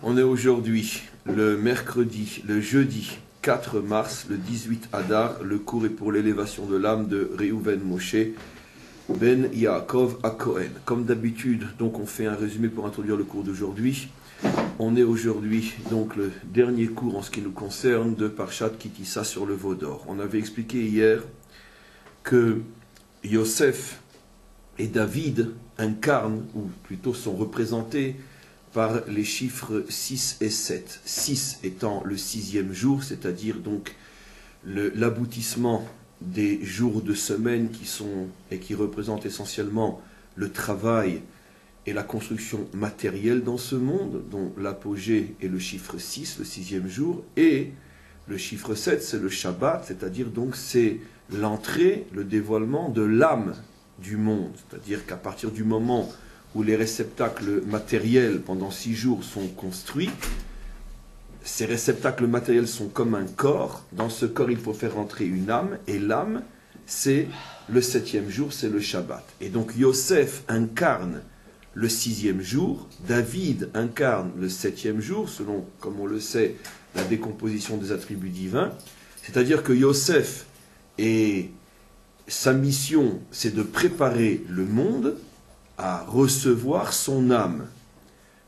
On est aujourd'hui le mercredi, le jeudi 4 mars, le 18 Adar. Le cours est pour l'élévation de l'âme de Reuven Moshe Ben Yaakov à Cohen. Comme d'habitude, donc on fait un résumé pour introduire le cours d'aujourd'hui. On est aujourd'hui donc le dernier cours en ce qui nous concerne de Parshat Ki Tisa sur le veau d'or. On avait expliqué hier que Yosef et David incarnent, ou plutôt sont représentés par les chiffres 6 et 7. 6 étant le sixième jour, c'est-à-dire donc l'aboutissement des jours de semaine qui représentent essentiellement le travail et la construction matérielle dans ce monde, dont l'apogée est le chiffre 6, le sixième jour, et le chiffre 7, c'est le Shabbat, c'est-à-dire donc c'est l'entrée, le dévoilement de l'âme du monde, c'est-à-dire qu'à partir du moment où les réceptacles matériels pendant 6 jours sont construits, ces réceptacles matériels sont comme un corps. Dans ce corps, il faut faire entrer une âme, et l'âme, c'est le 7e jour, c'est le Shabbat. Et donc Yosef incarne le 6e jour, David incarne le 7e jour, selon, comme on le sait, la décomposition des attributs divins. C'est-à-dire que Yosef, et sa mission, c'est de préparer le monde à recevoir son âme.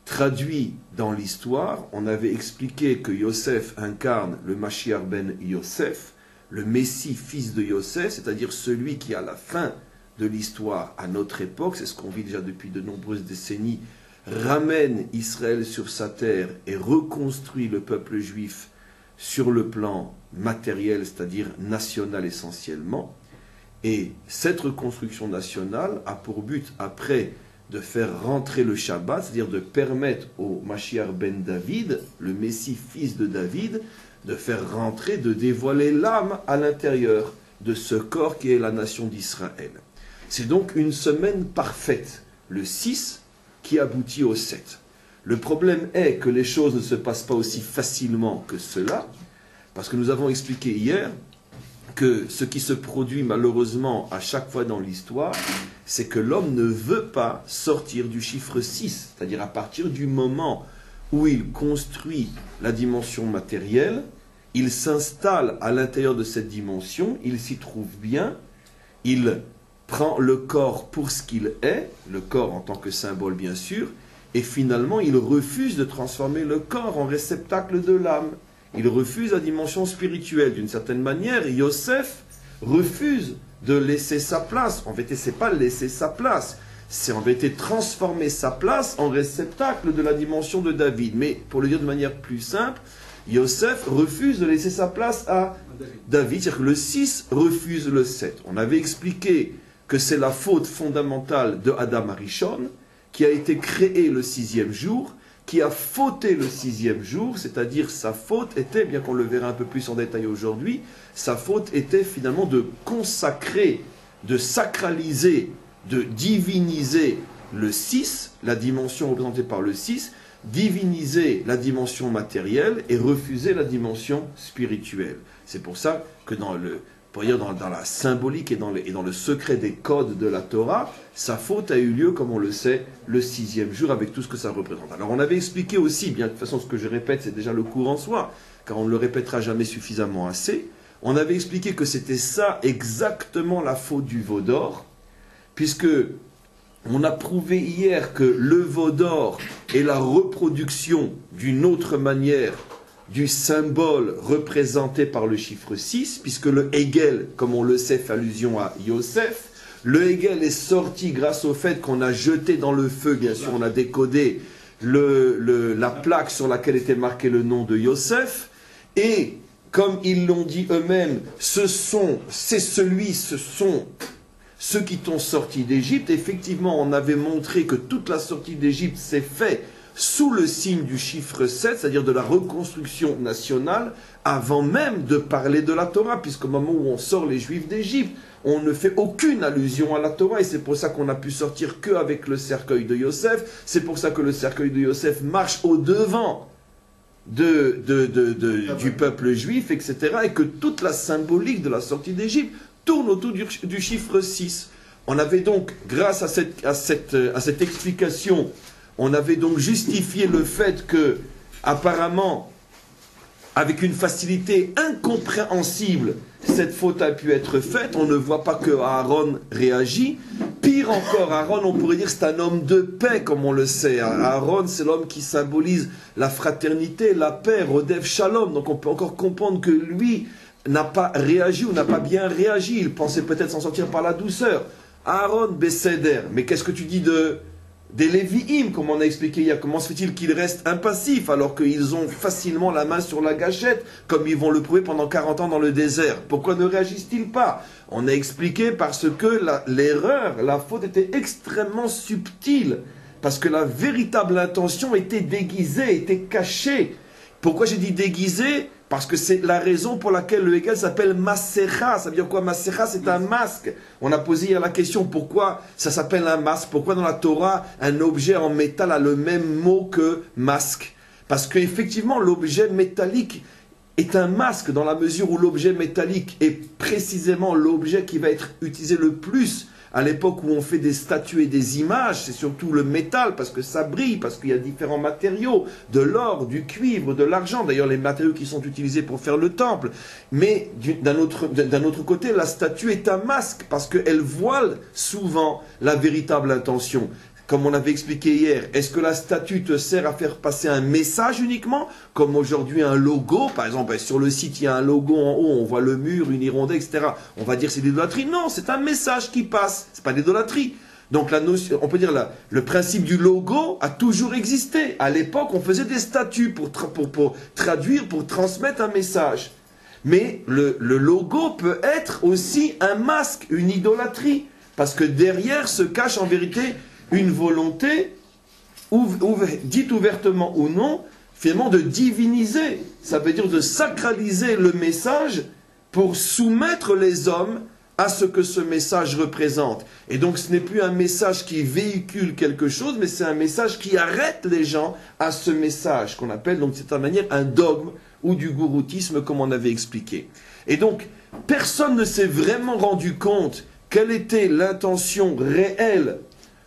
Traduit dans l'histoire, on avait expliqué que Yosef incarne le Mashiach ben Yosef, le Messie fils de Yosef, c'est-à-dire celui qui, à la fin de l'histoire, à notre époque, c'est ce qu'on vit déjà depuis de nombreuses décennies, ramène Israël sur sa terre et reconstruit le peuple juif sur le plan matériel, c'est-à-dire national essentiellement. Et cette reconstruction nationale a pour but, après, de faire rentrer le Shabbat, c'est-à-dire de permettre au Mashiach ben David, le Messie fils de David, de faire rentrer, de dévoiler l'âme à l'intérieur de ce corps qui est la nation d'Israël. C'est donc une semaine parfaite, le 6, qui aboutit au 7. Le problème est que les choses ne se passent pas aussi facilement que cela, parce que nous avons expliqué hier que ce qui se produit malheureusement à chaque fois dans l'histoire, c'est que l'homme ne veut pas sortir du chiffre 6, c'est-à-dire à partir du moment où il construit la dimension matérielle, il s'installe à l'intérieur de cette dimension, il s'y trouve bien, il prend le corps pour ce qu'il est, le corps en tant que symbole bien sûr, et finalement il refuse de transformer le corps en réceptacle de l'âme. Il refuse la dimension spirituelle. D'une certaine manière, Yosef refuse de laisser sa place. En vérité, ce n'est pas laisser sa place, c'est en vérité transformer sa place en réceptacle de la dimension de David. Mais pour le dire de manière plus simple, Yosef refuse de laisser sa place à David. C'est-à-dire que le 6 refuse le 7. On avait expliqué que c'est la faute fondamentale de Adam Arishon, qui a été créé le 6e jour, qui a fauté le 6e jour, c'est-à-dire sa faute était, bien qu'on le verra un peu plus en détail aujourd'hui, sa faute était finalement de consacrer, de sacraliser, de diviniser le 6, la dimension représentée par le 6, diviniser la dimension matérielle et refuser la dimension spirituelle. C'est pour ça que dans la symbolique et dans le secret des codes de la Torah, sa faute a eu lieu, comme on le sait, le 6e jour, avec tout ce que ça représente. Alors on avait expliqué aussi, bien de toute façon ce que je répète, c'est déjà le cours en soi, car on ne le répétera jamais suffisamment assez, on avait expliqué que c'était ça exactement la faute du veau d'or, puisque on a prouvé hier que le veau d'or est la reproduction d'une autre manière du symbole représenté par le chiffre 6, puisque le Hegel, comme on le sait, fait allusion à Yosef. Le Hegel est sorti grâce au fait qu'on a jeté dans le feu, bien sûr, on a décodé la plaque sur laquelle était marqué le nom de Yosef, et comme ils l'ont dit eux-mêmes, ce sont ceux qui t'ont sorti d'Égypte. Effectivement, on avait montré que toute la sortie d'Égypte s'est faite sous le signe du chiffre 7, c'est-à-dire de la reconstruction nationale, avant même de parler de la Torah, puisqu'au moment où on sort les Juifs d'Égypte, on ne fait aucune allusion à la Torah, et c'est pour ça qu'on n'a pu sortir qu'avec le cercueil de Yosef, c'est pour ça que le cercueil de Yosef marche au-devant du peuple juif, etc., et que toute la symbolique de la sortie d'Égypte tourne autour du chiffre 6. On avait donc, grâce à cette explication, on avait donc justifié le fait que Apparemment, avec une facilité incompréhensible, cette faute a pu être faite. On ne voit pas que Aaron réagit. Pire encore, Aaron, on pourrait dire, c'est un homme de paix, comme on le sait. Aaron, c'est l'homme qui symbolise la fraternité, la paix, Rodef Shalom. Donc on peut encore comprendre que lui n'a pas réagi ou n'a pas bien réagi. Il pensait peut-être s'en sortir par la douceur. Aaron, Besséder. Mais qu'est-ce que tu dis des Lévi'im, comme on a expliqué hier? Comment se fait-il qu'ils restent impassifs alors qu'ils ont facilement la main sur la gâchette, comme ils vont le prouver pendant 40 ans dans le désert? Pourquoi ne réagissent-ils pas? On a expliqué parce que l'erreur, la faute était extrêmement subtile, parce que la véritable intention était déguisée, était cachée. Pourquoi j'ai dit déguisée? Parce que c'est la raison pour laquelle le Hegel s'appelle Masecha. Ça veut dire quoi? Masecha, c'est un masque. On a posé hier la question, pourquoi ça s'appelle un masque? Pourquoi dans la Torah, un objet en métal a le même mot que masque? Parce qu'effectivement, l'objet métallique est un masque dans la mesure où l'objet métallique est précisément l'objet qui va être utilisé le plus à l'époque où on fait des statues et des images. C'est surtout le métal, parce que ça brille, parce qu'il y a différents matériaux, de l'or, du cuivre, de l'argent, d'ailleurs les matériaux qui sont utilisés pour faire le temple. Mais d'un autre côté, la statue est un masque, parce qu'elle voile souvent la véritable intention. Comme on avait expliqué hier, est-ce que la statue te sert à faire passer un message uniquement? Comme aujourd'hui un logo, par exemple, sur le site il y a un logo en haut, on voit le mur, une hirondelle, etc. On va dire c'est de l'idolâtrie? Non, c'est un message qui passe, c'est pas l'idolâtrie. Donc la notion, on peut dire le principe du logo a toujours existé. À l'époque, on faisait des statues pour traduire, pour transmettre un message. Mais le logo peut être aussi un masque, une idolâtrie, parce que derrière se cache en vérité une volonté, dite ouvertement ou non, finalement de diviniser. Ça veut dire de sacraliser le message pour soumettre les hommes à ce que ce message représente. Et donc ce n'est plus un message qui véhicule quelque chose, mais c'est un message qui arrête les gens à ce message, qu'on appelle donc de cette manière un dogme ou du gouroutisme, comme on avait expliqué. Et donc, personne ne s'est vraiment rendu compte quelle était l'intention réelle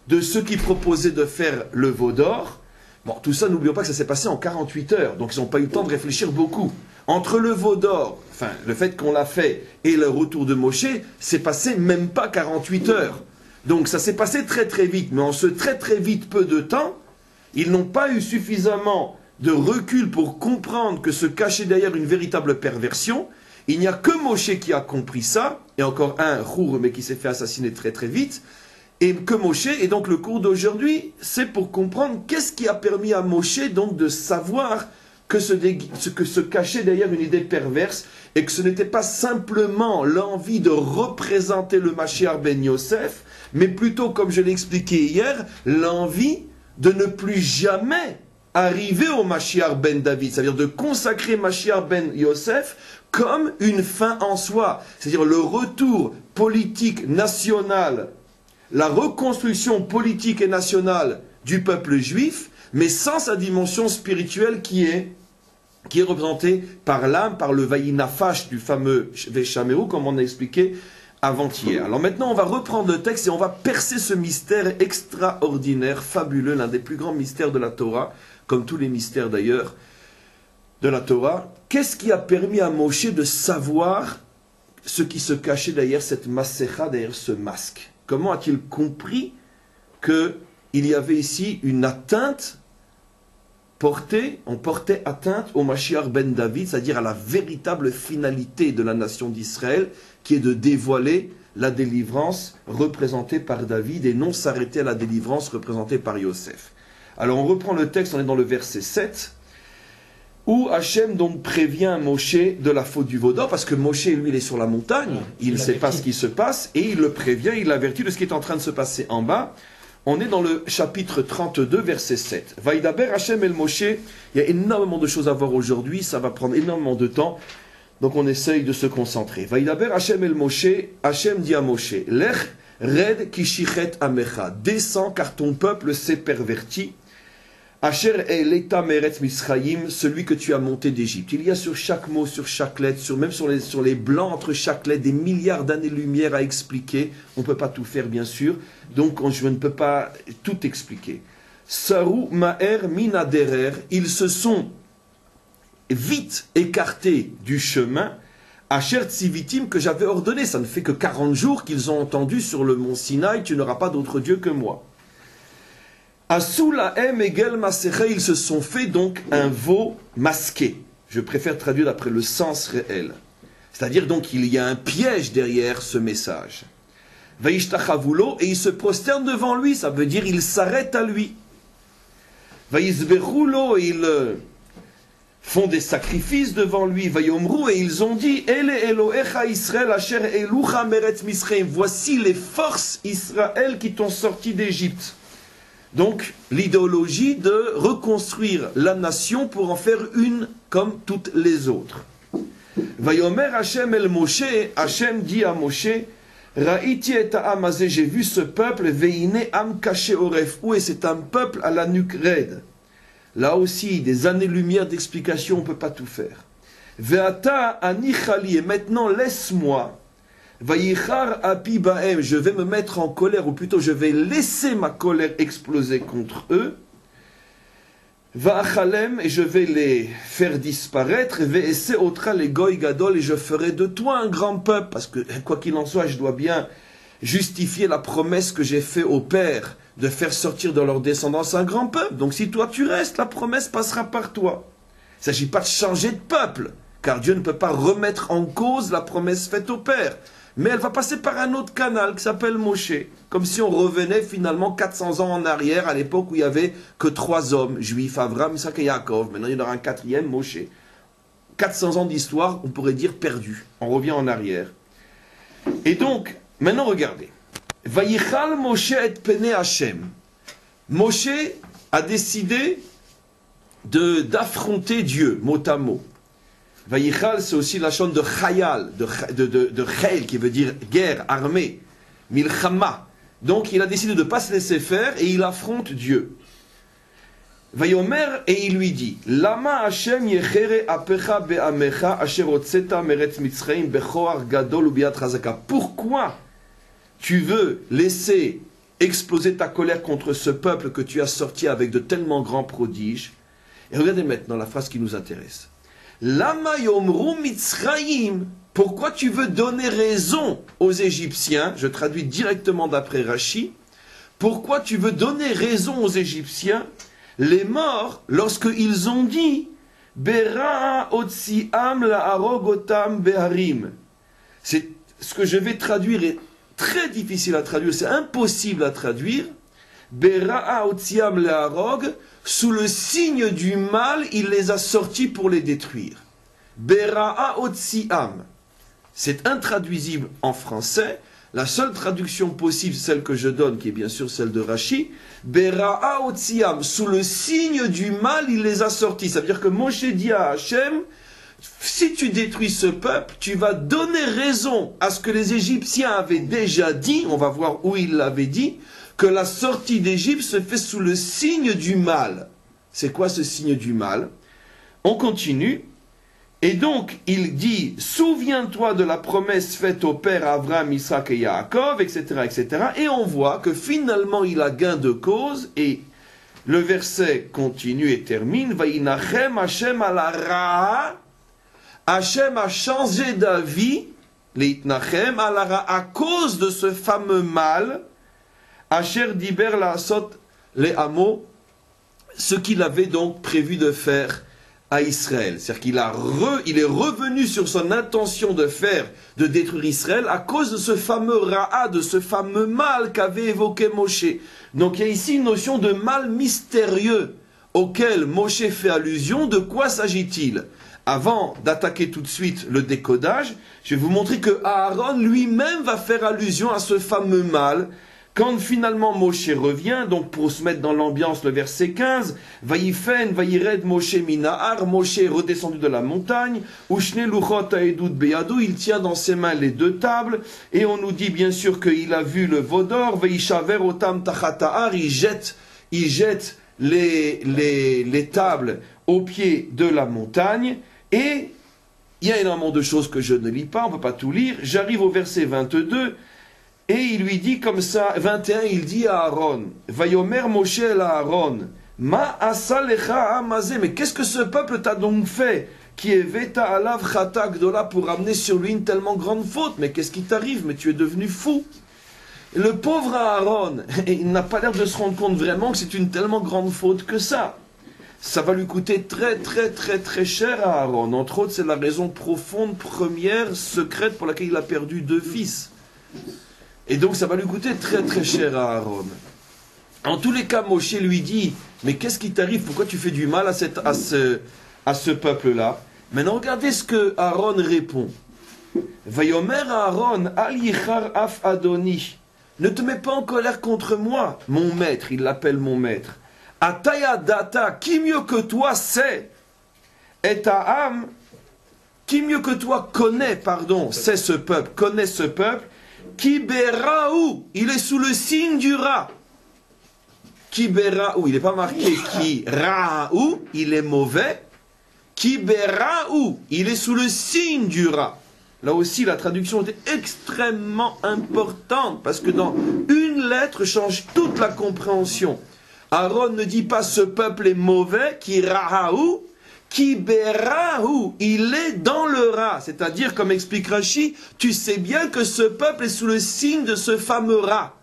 de ceux qui proposaient de faire le veau d'or. Bon, tout ça, n'oublions pas que ça s'est passé en 48 heures, donc ils n'ont pas eu le temps de réfléchir beaucoup. Entre le veau d'or, enfin, le fait qu'on l'a fait, et le retour de Moshe, c'est passé même pas 48 heures. Donc ça s'est passé très très vite, mais en ce très très vite peu de temps, ils n'ont pas eu suffisamment de recul pour comprendre que se cachait derrière une véritable perversion. Il n'y a que Moshe qui a compris ça, et encore un, Chour, mais qui s'est fait assassiner très très vite, et que Moshe, et donc le cours d'aujourd'hui, c'est pour comprendre qu'est-ce qui a permis à Moshe donc de savoir que se cachait derrière une idée perverse, et que ce n'était pas simplement l'envie de représenter le Mashiach ben Yosef, mais plutôt, comme je l'ai expliqué hier, l'envie de ne plus jamais arriver au Mashiach ben David, c'est-à-dire de consacrer Mashiach ben Yosef comme une fin en soi, c'est-à-dire le retour politique national, la reconstruction politique et nationale du peuple juif, mais sans sa dimension spirituelle qui est représentée par l'âme, par le Vaïnafash du fameux Veshameru, comme on a expliqué avant-hier. Alors maintenant, on va reprendre le texte et on va percer ce mystère extraordinaire, fabuleux, l'un des plus grands mystères de la Torah, comme tous les mystères d'ailleurs de la Torah. Qu'est-ce qui a permis à Moshe de savoir ce qui se cachait derrière cette masecha, derrière ce masque? Comment a-t-il compris qu'il y avait ici une atteinte on portait atteinte au Mashiach ben David, c'est-à-dire à la véritable finalité de la nation d'Israël, qui est de dévoiler la délivrance représentée par David et non s'arrêter à la délivrance représentée par Yosef. Alors on reprend le texte, on est dans le verset 7, où Hachem donc prévient Moshe de la faute du veau d'or, parce que Moshe, lui, il est sur la montagne, il ne sait pas ce qui se passe, et il le prévient, il l'avertit de ce qui est en train de se passer en bas. On est dans le chapitre 32, verset 7. Vaïdaber Hachem el Moshe, il y a énormément de choses à voir aujourd'hui, ça va prendre énormément de temps, donc on essaye de se concentrer. Vaïdaber Hachem el Moshe, Hachem dit à Moshe, Lech red kishichet amecha, descends car ton peuple s'est perverti. Asher eleta meretz Misraïm, celui que tu as monté d'Égypte. Il y a sur chaque mot, sur chaque lettre, même sur les blancs entre chaque lettre, des milliards d'années-lumière à expliquer. On ne peut pas tout faire, bien sûr. Donc, je ne peux pas tout expliquer. Saru ma'er minaderer, ils se sont vite écartés du chemin, Asher Tzivitim, que j'avais ordonné. Ça ne fait que 40 jours qu'ils ont entendu sur le mont Sinaï, tu n'auras pas d'autre Dieu que moi. Asulahem Egel Maseche, ils se sont fait donc un veau masqué. Je préfère traduire d'après le sens réel. C'est-à-dire donc qu'il y a un piège derrière ce message. Vaishtachavulo, et ils se prosternent devant lui, ça veut dire ils s'arrêtent à lui. Vaisbechulo, et ils font des sacrifices devant lui. Vayomru, et ils ont dit, Ele Elohecha Israël Asher Elucha Meretz Misraim, voici les forces Israël qui t'ont sorti d'Égypte. Donc, l'idéologie de reconstruire la nation pour en faire une comme toutes les autres. Vayomer Hashem el Moshe, Hashem dit à Moshe, Ra'iti et ha'amazé, j'ai vu ce peuple, veine am caché au refou, et c'est un peuple à la nuque raide. Là aussi, des années-lumière d'explication, on ne peut pas tout faire. Ve'ata anichali, et maintenant laisse-moi, Vayichar api ba'em, je vais me mettre en colère, ou plutôt je vais laisser ma colère exploser contre eux. Va'achalem, et je vais les faire disparaître. Ve'esse otra les goy gadol, et je ferai de toi un grand peuple. Parce que, quoi qu'il en soit, je dois bien justifier la promesse que j'ai faite au Père de faire sortir de leur descendance un grand peuple. Donc si toi tu restes, la promesse passera par toi. Il ne s'agit pas de changer de peuple, car Dieu ne peut pas remettre en cause la promesse faite au Père. Mais elle va passer par un autre canal qui s'appelle Moshe. Comme si on revenait finalement 400 ans en arrière, à l'époque où il n'y avait que 3 hommes juifs, Avram, Isaac et Yaakov. Maintenant il y en aura un 4e, Moshe. 400 ans d'histoire, on pourrait dire perdu. On revient en arrière. Et donc, maintenant regardez. Vayichal Moshe et pene Hashem. Moshe a décidé d'affronter Dieu, mot à mot. Vayichal, c'est aussi la chaîne de Chayal, de Chayl, qui veut dire guerre, armée, Milchama. Donc il a décidé de ne pas se laisser faire et il affronte Dieu. Vayomer, et il lui dit, Lama Hashem yechere apecha be'amecha asher otzeta meretz Mitzrayim bechoar gadol ubiat chazaka. Pourquoi tu veux laisser exploser ta colère contre ce peuple que tu as sorti avec de tellement grands prodiges? Et regardez maintenant la phrase qui nous intéresse. Lama yomru Mitzrayim, pourquoi tu veux donner raison aux Égyptiens? Je traduis directement d'après Rashi. Pourquoi tu veux donner raison aux Égyptiens, les morts, lorsqu'ils ont dit Bera otziam la arogotam beharim? C'est ce que je vais traduire est très difficile à traduire, c'est impossible à traduire. Bera otziam la arog, sous le signe du mal, il les a sortis pour les détruire. Bera'a otziam. C'est intraduisible en français. La seule traduction possible, celle que je donne, qui est bien sûr celle de Rashi, Bera'a otziam. Sous le signe du mal, il les a sortis. Ça veut dire que Moshe dit à Hachem, si tu détruis ce peuple, tu vas donner raison à ce que les Égyptiens avaient déjà dit, on va voir où ils l'avaient dit, que la sortie d'Égypte se fait sous le signe du mal. C'est quoi ce signe du mal? On continue. Et donc, il dit, souviens-toi de la promesse faite au père Abraham, Isaac et Yaakov, etc., etc. Et on voit que finalement, il a gain de cause. Et le verset continue et termine. Vaïnachem Hashem ala ra'a. Hashem a changé d'avis, leitnachem ala ra'a, à cause de ce fameux mal. Asher diber la asot les hameaux, ce qu'il avait donc prévu de faire à Israël. C'est-à-dire qu'il est revenu sur son intention de détruire Israël à cause de ce fameux ra'a, de ce fameux mal qu'avait évoqué Moshe. Donc il y a ici une notion de mal mystérieux auquel Moshe fait allusion. De quoi s'agit-il? Avant d'attaquer tout de suite le décodage, je vais vous montrer que Aaron lui-même va faire allusion à ce fameux mal. Quand finalement Moshe revient, donc pour se mettre dans l'ambiance, le verset 15, Vayifen, Vayired Moshe Minahar, Moshe est redescendu de la montagne, Ushne Luchot Haedut Beyadou, il tient dans ses mains les 2 tables, et on nous dit bien sûr qu'il a vu le veau d'or, Vayishaver Otam Tachatahar, il jette les tables au pied de la montagne, et il y a énormément de choses que je ne lis pas, on ne peut pas tout lire. J'arrive au verset 22, et il lui dit comme ça, 21, il dit à Aaron, Vayomer Moshe el Aaron, Ma asa lecha amazé, mais qu'est-ce que ce peuple t'a donc fait? Qui est veta alav chata gdola, pour amener sur lui une tellement grande faute. Mais qu'est-ce qui t'arrive? Mais tu es devenu fou. Et le pauvre Aaron, il n'a pas l'air de se rendre compte vraiment que c'est une tellement grande faute que ça. Ça va lui coûter très très très très cher à Aaron. Entre autres, c'est la raison profonde, première, secrète pour laquelle il a perdu 2 fils. Et donc ça va lui coûter très très cher à Aaron. En tous les cas, Moshe lui dit, mais qu'est-ce qui t'arrive? Pourquoi tu fais du mal à ce peuple-là? Maintenant, regardez ce que Aaron répond. Vayomer Aaron, al yichar af adoni. Ne te mets pas en colère contre moi, mon maître, il l'appelle mon maître. Ataya data, qui mieux que toi sait? Et ta âme, qui mieux que toi connaît, c'est ce peuple, connaît ce peuple. Qui beraou, il est sous le signe du rat. Qui beraou, il n'est pas marqué qui raou, il est mauvais. Qui beraou, il est sous le signe du rat. Là aussi, la traduction était extrêmement importante parce que dans une lettre change toute la compréhension. Aaron ne dit pas ce peuple est mauvais, qui raou, qui beraou, il est dans le rat. C'est-à-dire, comme explique Rashi, tu sais bien que ce peuple est sous le signe de ce fameux rat.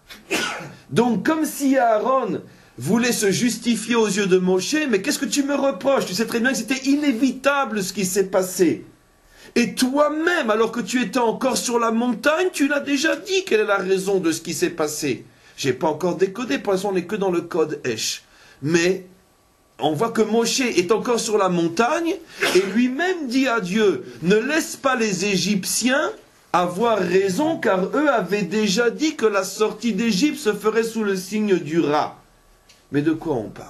Donc, comme si Aaron voulait se justifier aux yeux de Moshe, mais qu'est-ce que tu me reproches? Tu sais très bien que c'était inévitable ce qui s'est passé. Et toi-même, alors que tu étais encore sur la montagne, tu l'as déjà dit quelle est la raison de ce qui s'est passé. J'ai pas encore décodé, pour l'instant on n'est que dans le code Esh. Mais on voit que Moshe est encore sur la montagne et lui-même dit à Dieu, ne laisse pas les Égyptiens avoir raison, car eux avaient déjà dit que la sortie d'Égypte se ferait sous le signe du rat. Mais de quoi on parle?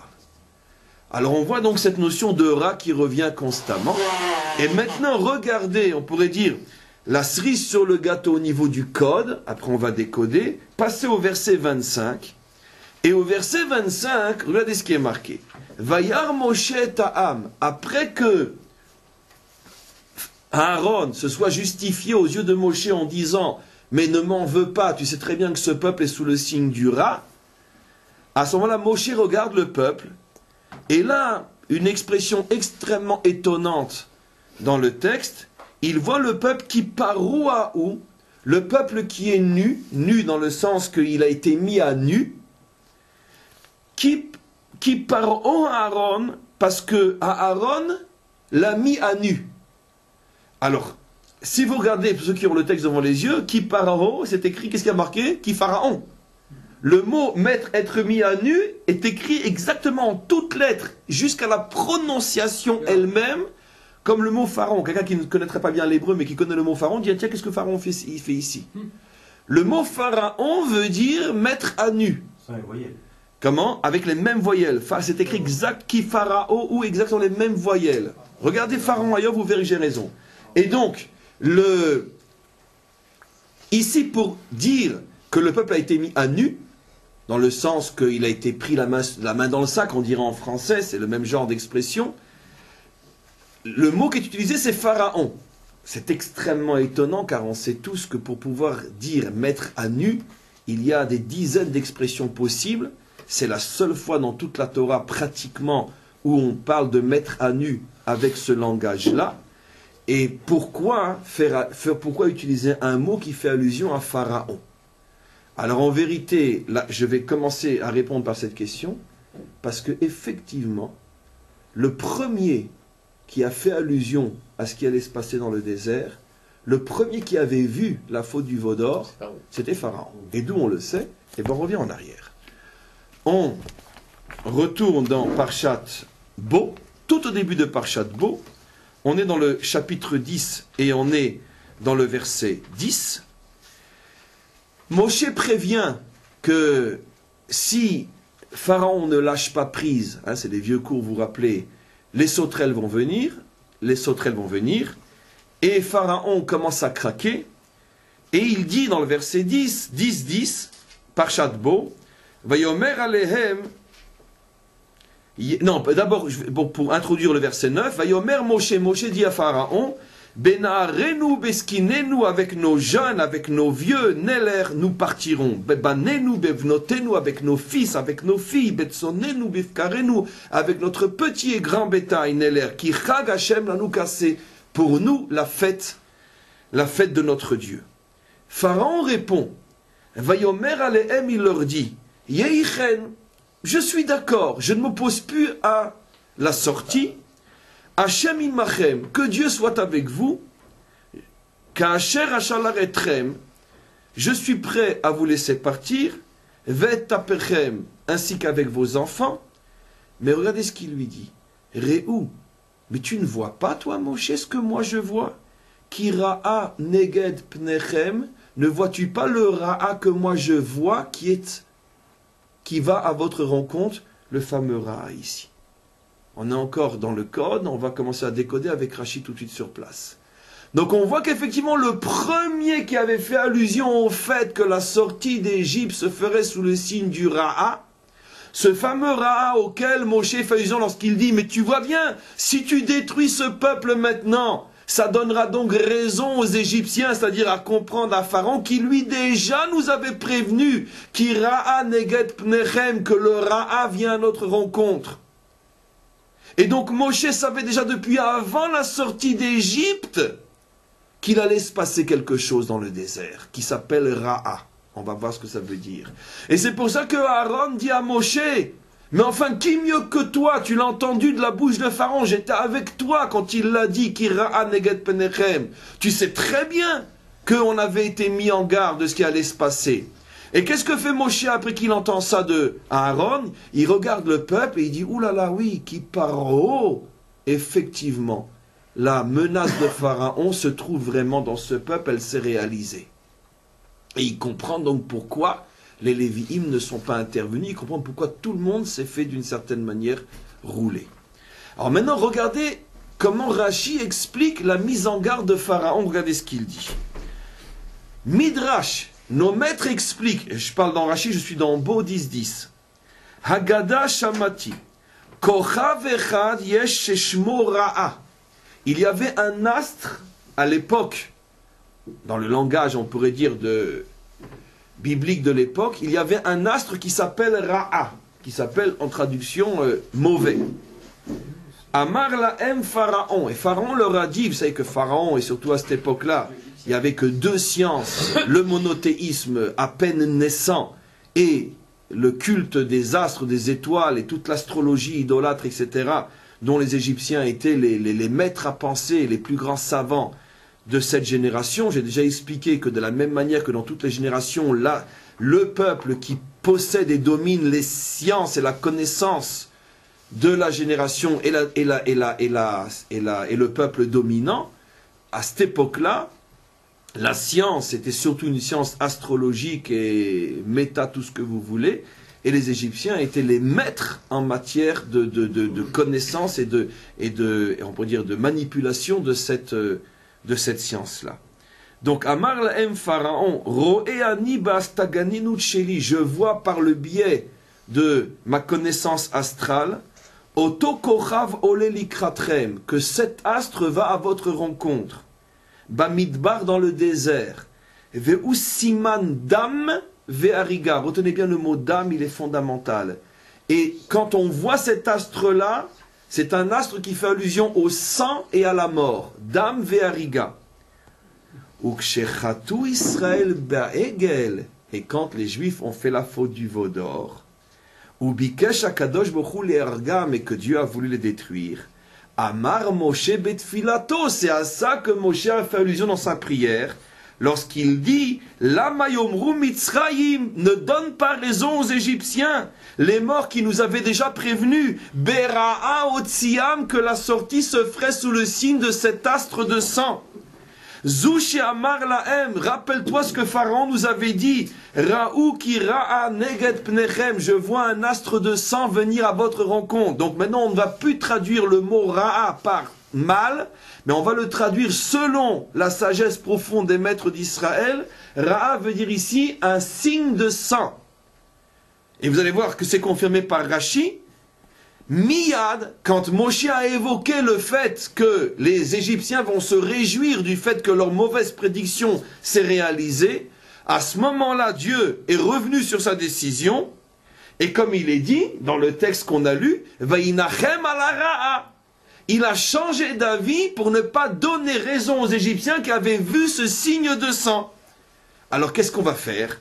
Alors on voit donc cette notion de rat qui revient constamment. Et maintenant, regardez, on pourrait dire, la cerise sur le gâteau au niveau du code, après on va décoder, passer au verset 25. Et au verset 25, regardez ce qui est marqué. Vayar Moshe ta'am, après que Aaron se soit justifié aux yeux de Moshe en disant, mais ne m'en veux pas, tu sais très bien que ce peuple est sous le signe du rat. À ce moment-là, Moshe regarde le peuple, et là, une expression extrêmement étonnante dans le texte, il voit le peuple qui parouaou, le peuple qui est nu, nu dans le sens qu'il a été mis à nu, qui parou Aaron, parce que Aaron l'a mis à nu. Alors, si vous regardez, pour ceux qui ont le texte devant les yeux, qui parou, c'est écrit, qu'est-ce qu'il y a marqué? Qui pharaon. Le mot être mis à nu est écrit exactement en toutes lettres, jusqu'à la prononciation elle-même, comme le mot pharaon. Quelqu'un qui ne connaîtrait pas bien l'hébreu, mais qui connaît le mot pharaon, dit, tiens, qu'est-ce que pharaon fait ici? Le mot pharaon veut dire mettre à nu. C'est les voyelles. Comment? Avec les mêmes voyelles. C'est écrit exact qui pharaon ou exactement les mêmes voyelles. Regardez pharaon ailleurs, vous verrez que j'ai raison. Et donc, ici pour dire que le peuple a été mis à nu, dans le sens qu'il a été pris la main dans le sac, on dirait en français, c'est le même genre d'expression. Le mot qui est utilisé, c'est pharaon. C'est extrêmement étonnant, car on sait tous que pour pouvoir dire mettre à nu, il y a des dizaines d'expressions possibles. C'est la seule fois dans toute la Torah, pratiquement, où on parle de mettre à nu avec ce langage-là. Et pourquoi utiliser un mot qui fait allusion à pharaon? Alors en vérité, là, je vais commencer à répondre par cette question, parce que effectivement, le premier qui a fait allusion à ce qui allait se passer dans le désert, le premier qui avait vu la faute du veau d'or, c'était Pharaon. Et d'où on le sait? Et bien on revient en arrière. On retourne dans Parshat Bo, tout au début de Parshat Bo, on est dans le chapitre 10 et on est dans le verset 10. Moshe prévient que si Pharaon ne lâche pas prise, c'est des vieux cours, vous vous rappelez, les sauterelles vont venir, et Pharaon commence à craquer, et il dit dans le verset 10, Parshat Bo, Vayomer alehem, non, d'abord, pour introduire le verset 9, Vayomer Moshe dit à Pharaon, Benarenu beskinenu, avec nos jeunes, avec nos vieux, Neler, nous partirons. Bebanenu bevnotenu, avec nos fils, avec nos filles. Betsonenu bifkarenu, avec notre petit et grand bétail, Neler. Ki chag Hashem lanu kassé, pour nous la fête de notre Dieu. Pharaon répond, Vayomer alehem, il leur dit, Yehichen, je suis d'accord, je ne m'oppose plus à la sortie. Hashem imachem, que Dieu soit avec vous. Ka'asher ashalaretrem, je suis prêt à vous laisser partir. Vet taperchem, ainsi qu'avec vos enfants. Mais regardez ce qu'il lui dit. Réou, mais tu ne vois pas, toi, Moshe, ce que moi je vois? Kira'a neged pnechem, ne vois-tu pas le ra'a que moi je vois qui va à votre rencontre, le fameux ra'a ici? On est encore dans le code, on va commencer à décoder avec Rashi tout de suite sur place. Donc on voit qu'effectivement le premier qui avait fait allusion au fait que la sortie d'Égypte se ferait sous le signe du Ra'a, ce fameux Ra'a auquel Moshe fait allusion lorsqu'il dit « Mais tu vois bien, si tu détruis ce peuple maintenant, ça donnera donc raison aux Égyptiens, c'est-à-dire à comprendre à Pharaon qui lui déjà nous avait prévenu qui Ra'a neged pnechem, que le Ra'a vient à notre rencontre. » Et donc Moshe savait déjà depuis avant la sortie d'Égypte qu'il allait se passer quelque chose dans le désert, qui s'appelle Ra'a. On va voir ce que ça veut dire. Et c'est pour ça que Aaron dit à Moshe, mais enfin, qui mieux que toi? Tu l'as entendu de la bouche de Pharaon, j'étais avec toi quand il l'a dit, qui Ra'a neged pnechem. Tu sais très bien qu'on avait été mis en garde de ce qui allait se passer. Et qu'est-ce que fait Moshe après qu'il entend ça de Aaron? Il regarde le peuple et il dit, oulala, oui, qui paro. Effectivement, la menace de Pharaon se trouve vraiment dans ce peuple, elle s'est réalisée. Et il comprend donc pourquoi les Lévi'im ne sont pas intervenus, il comprend pourquoi tout le monde s'est fait d'une certaine manière rouler. Alors maintenant, regardez comment Rashi explique la mise en garde de Pharaon, regardez ce qu'il dit. Midrash, nos maîtres expliquent, je parle dans Rashi, je suis dans Bo 10.10. Haggadah Shamati, Kochav Echad Yesh Sheshmo Ra'a. Il y avait un astre à l'époque, dans le langage, on pourrait dire, biblique de l'époque, il y avait un astre qui s'appelle Ra'a, qui s'appelle en traduction mauvais. Amar Lahem Pharaon, et Pharaon leur a dit, vous savez que Pharaon, et surtout à cette époque-là, il n'y avait que deux sciences, le monothéisme à peine naissant et le culte des astres, des étoiles et toute l'astrologie idolâtre, etc., dont les Égyptiens étaient les maîtres à penser, les plus grands savants de cette génération. J'ai déjà expliqué que de la même manière que dans toutes les générations, là, le peuple qui possède et domine les sciences et la connaissance de la génération et le peuple dominant, à cette époque-là, la science était surtout une science astrologique et méta, tout ce que vous voulez, et les Égyptiens étaient les maîtres en matière de connaissance et on pourrait dire de manipulation de cette science-là. Donc, Amar Lahem Pharaon, Ro'eani ba'astaganinu tsheli, je vois par le biais de ma connaissance astrale, Oto kochav ole likratrem, que cet astre va à votre rencontre. Bamidbar dans le désert. Ve'u siman dam ve'ariga. Retenez bien le mot dam, il est fondamental. Et quand on voit cet astre-là, c'est un astre qui fait allusion au sang et à la mort. Dam ve'ariga. Ukshechatu Israël ba'egel. Et quand les Juifs ont fait la faute du veau d'or, Ubikesh akadosh bochou le'arga, mais que Dieu a voulu les détruire. Amar Moshe betfilato, c'est à ça que Moshe a fait allusion dans sa prière, lorsqu'il dit Lama yomru Mitzrayim, ne donne pas raison aux Égyptiens, les morts qui nous avaient déjà prévenus, Bera'a otziam, que la sortie se ferait sous le signe de cet astre de sang. Zushi Amar Lahem, rappelle-toi ce que Pharaon nous avait dit. Raou ki ra'a neged pnechem, je vois un astre de sang venir à votre rencontre. Donc maintenant on ne va plus traduire le mot ra'a par mal, mais on va le traduire selon la sagesse profonde des maîtres d'Israël. Ra'a veut dire ici un signe de sang. Et vous allez voir que c'est confirmé par Rashi. Miyad, quand Moshe a évoqué le fait que les Égyptiens vont se réjouir du fait que leur mauvaise prédiction s'est réalisée, à ce moment-là, Dieu est revenu sur sa décision, et comme il est dit dans le texte qu'on a lu, Vayinachem ala ra'a. Il a changé d'avis pour ne pas donner raison aux Égyptiens qui avaient vu ce signe de sang. Alors qu'est-ce qu'on va faire?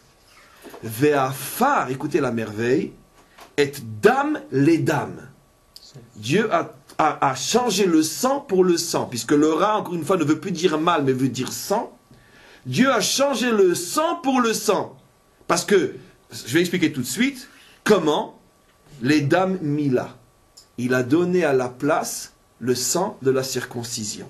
Ve'afar, écoutez la merveille, et dam les dames. Dieu a changé le sang pour le sang, puisque le ra, encore une fois, ne veut plus dire mal, mais veut dire sang. Dieu a changé le sang pour le sang. Parce que, je vais expliquer tout de suite, comment les dames Mila. Il a donné à la place le sang de la circoncision.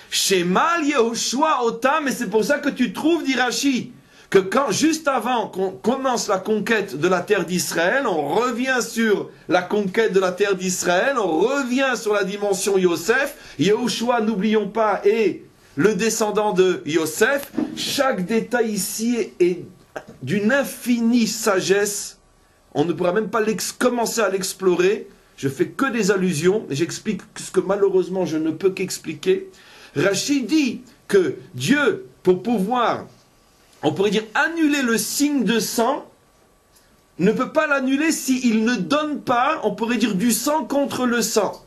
Shemal Yehoshua Otam, et c'est pour ça que tu trouves, dit Rashi, que quand, juste avant qu'on commence la conquête de la terre d'Israël, on revient sur la conquête de la terre d'Israël, on revient sur la dimension Yosef. Yehoshua, n'oublions pas, est le descendant de Yosef. Chaque détail ici est d'une infinie sagesse. On ne pourra même pas commencer à l'explorer. Je fais que des allusions, et j'explique ce que malheureusement je ne peux qu'expliquer. Rachid dit que Dieu, pour pouvoir, on pourrait dire, annuler le signe de sang, ne peut pas l'annuler s'il ne donne pas, on pourrait dire, du sang contre le sang.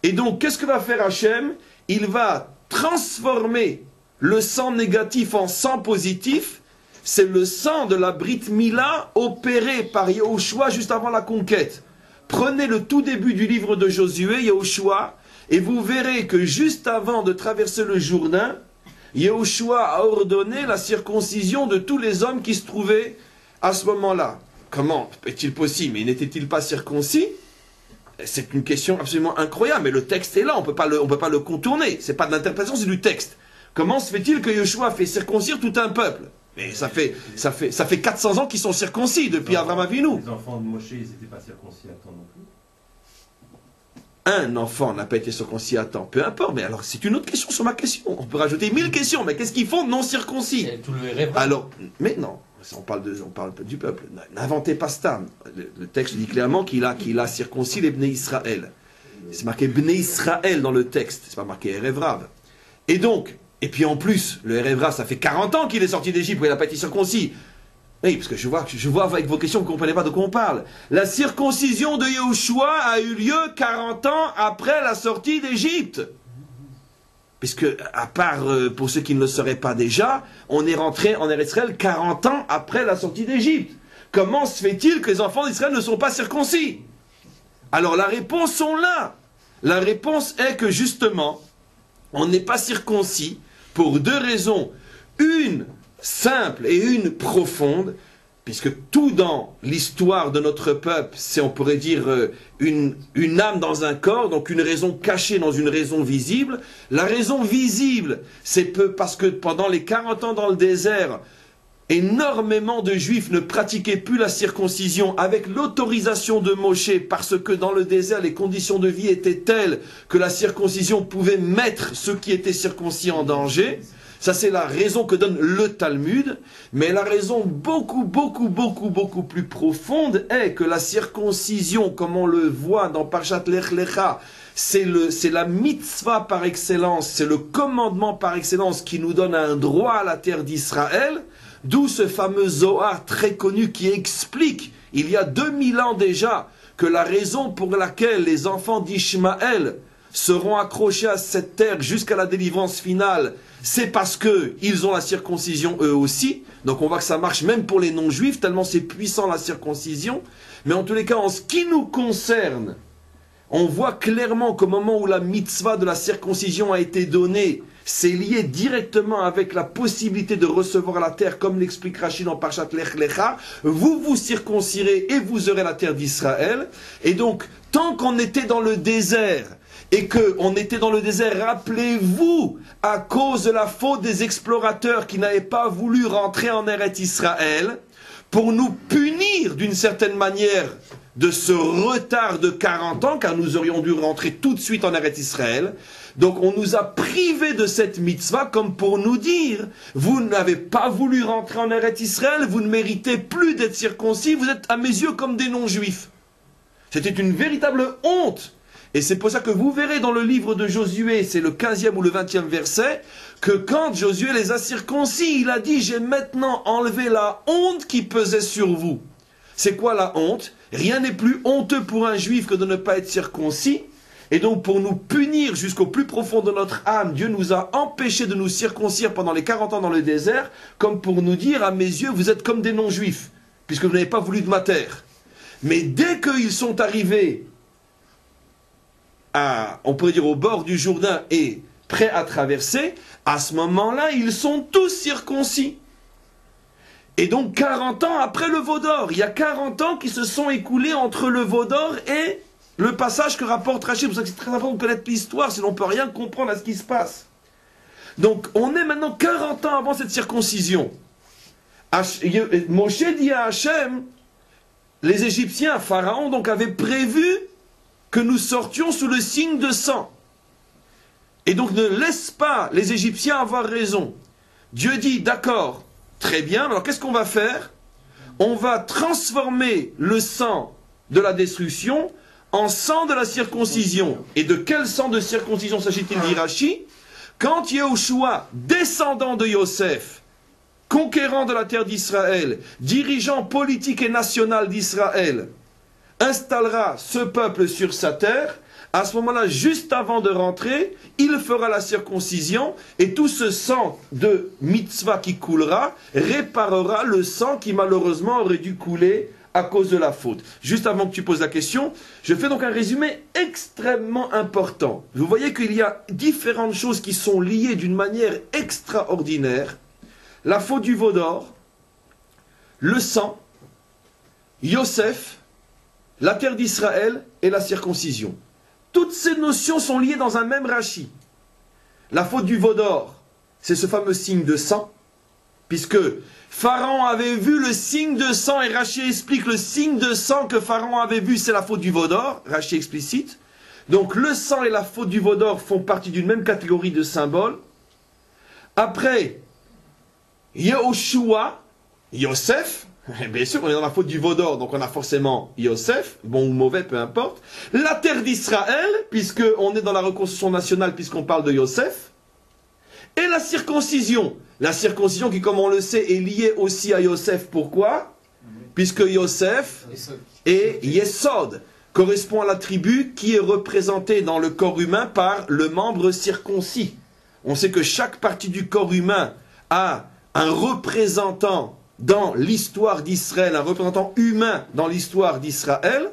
Et donc, qu'est-ce que va faire Hachem? Il va transformer le sang négatif en sang positif. C'est le sang de la Brit Mila opéré par Yehoshua juste avant la conquête. Prenez le tout début du livre de Josué, Yehoshua, et vous verrez que juste avant de traverser le Jourdain, Yehoshua a ordonné la circoncision de tous les hommes qui se trouvaient à ce moment-là. Comment est-il possible? Mais n'était-il pas circoncis? C'est une question absolument incroyable, mais le texte est là, on peut pas le contourner. C'est pas de l'interprétation, c'est du texte. Comment se fait-il que Yehoshua fait circoncire tout un peuple? Mais ça fait 400 ans qu'ils sont circoncis depuis Avraham Avinu. Les enfants de Moshe, ils n'étaient pas circoncis à temps non plus. Un enfant n'a pas été circoncis à temps, peu importe, mais alors c'est une autre question sur ma question. On peut rajouter 1000 questions, mais qu'est-ce qu'ils font non circoncis? Alors, mais non, on parle du peuple. N'inventez pas ça. Le texte dit clairement qu'il a circoncis les Bnei Israël. C'est marqué Bnei Israël dans le texte, c'est pas marqué Erev Rav. Et donc, et puis en plus, le Erev Rav, ça fait 40 ans qu'il est sorti d'Égypte, où il n'a pas été circoncis. Oui, parce que je vois avec vos questions que vous ne comprenez pas de quoi on parle. La circoncision de Yehoshua a eu lieu 40 ans après la sortie d'Égypte. Puisque, à part pour ceux qui ne le sauraient pas déjà, on est rentré en Israël 40 ans après la sortie d'Égypte. Comment se fait-il que les enfants d'Israël ne sont pas circoncis? Alors la réponse sont là. La réponse est que justement, on n'est pas circoncis pour deux raisons. Une simple et une profonde, puisque tout dans l'histoire de notre peuple, c'est, on pourrait dire, une âme dans un corps, donc une raison cachée dans une raison visible. La raison visible, c'est parce que pendant les 40 ans dans le désert, énormément de Juifs ne pratiquaient plus la circoncision avec l'autorisation de Moshe, parce que dans le désert, les conditions de vie étaient telles que la circoncision pouvait mettre ceux qui étaient circoncis en danger. Ça, c'est la raison que donne le Talmud. Mais la raison beaucoup plus profonde est que la circoncision, comme on le voit dans Parshat Lech Lecha, c'est la mitzvah par excellence, c'est le commandement par excellence qui nous donne un droit à la terre d'Israël, d'où ce fameux Zohar très connu qui explique, il y a 2000 ans déjà, que la raison pour laquelle les enfants d'Ishmaël seront accrochés à cette terre jusqu'à la délivrance finale, c'est parce qu'ils ont la circoncision eux aussi. Donc on voit que ça marche même pour les non-juifs, tellement c'est puissant la circoncision. Mais en tous les cas, en ce qui nous concerne, on voit clairement qu'au moment où la mitzvah de la circoncision a été donnée, c'est lié directement avec la possibilité de recevoir la terre, comme l'explique Rachid dans Parshat Lech Lecha. Vous vous circoncirez et vous aurez la terre d'Israël. Et donc, tant qu'on était dans le désert, et qu'on était dans le désert, rappelez-vous, à cause de la faute des explorateurs qui n'avaient pas voulu rentrer en Eretz Israël, pour nous punir d'une certaine manière de ce retard de 40 ans, car nous aurions dû rentrer tout de suite en Eretz Israël. Donc on nous a privés de cette mitzvah comme pour nous dire, vous n'avez pas voulu rentrer en Eretz Israël, vous ne méritez plus d'être circoncis, vous êtes à mes yeux comme des non-juifs. C'était une véritable honte. Et c'est pour ça que vous verrez dans le livre de Josué, c'est le 15e ou le 20e verset, que quand Josué les a circoncis, il a dit « J'ai maintenant enlevé la honte qui pesait sur vous ». C'est quoi la honte? Rien n'est plus honteux pour un juif que de ne pas être circoncis. Et donc pour nous punir jusqu'au plus profond de notre âme, Dieu nous a empêchés de nous circoncire pendant les 40 ans dans le désert, comme pour nous dire, à mes yeux, vous êtes comme des non-juifs, puisque vous n'avez pas voulu de ma terre. Mais dès qu'ils sont arrivés on pourrait dire au bord du Jourdain et prêts à traverser, à ce moment-là, ils sont tous circoncis. Et donc 40 ans après le veau d'or, il y a 40 ans qui se sont écoulés entre le veau d'or et le passage que rapporte Rachid. C'est pour ça que c'est très important de connaître l'histoire, sinon on ne peut rien comprendre à ce qui se passe. Donc on est maintenant 40 ans avant cette circoncision. Moshe dit à Hachem, les Égyptiens, Pharaon, donc avaient prévu que nous sortions sous le signe de sang. Et donc ne laisse pas les Égyptiens avoir raison. Dieu dit, d'accord, très bien, alors qu'est-ce qu'on va faire? On va transformer le sang de la destruction en sang de la circoncision. Et de quel sang de circoncision s'agit-il, dit Rashi? Quand Yehoshua, descendant de Yosef, conquérant de la terre d'Israël, dirigeant politique et national d'Israël, installera ce peuple sur sa terre, à ce moment-là, juste avant de rentrer, il fera la circoncision et tout ce sang de mitzvah qui coulera réparera le sang qui malheureusement aurait dû couler à cause de la faute. Juste avant que tu poses la question, je fais donc un résumé extrêmement important. Vous voyez qu'il y a différentes choses qui sont liées d'une manière extraordinaire. La faute du veau d'or, le sang, Yosef, la terre d'Israël et la circoncision. Toutes ces notions sont liées dans un même Rashi. La faute du veau d'or, c'est ce fameux signe de sang, puisque Pharaon avait vu le signe de sang, et Rashi explique le signe de sang que Pharaon avait vu, c'est la faute du veau d'or, Rashi explicite. Donc le sang et la faute du veau d'or font partie d'une même catégorie de symboles. Après, Yehoshua, Yosef, bien sûr, on est dans la faute du veau d'or, donc on a forcément Yosef, bon ou mauvais, peu importe. La terre d'Israël, puisqu'on est dans la reconstruction nationale, puisqu'on parle de Yosef. Et la circoncision. La circoncision qui, comme on le sait, est liée aussi à Yosef. Pourquoi? Puisque Yosef et Yesod correspond à la tribu qui est représentée dans le corps humain par le membre circoncis. On sait que chaque partie du corps humain a un représentant dans l'histoire d'Israël, un représentant humain dans l'histoire d'Israël.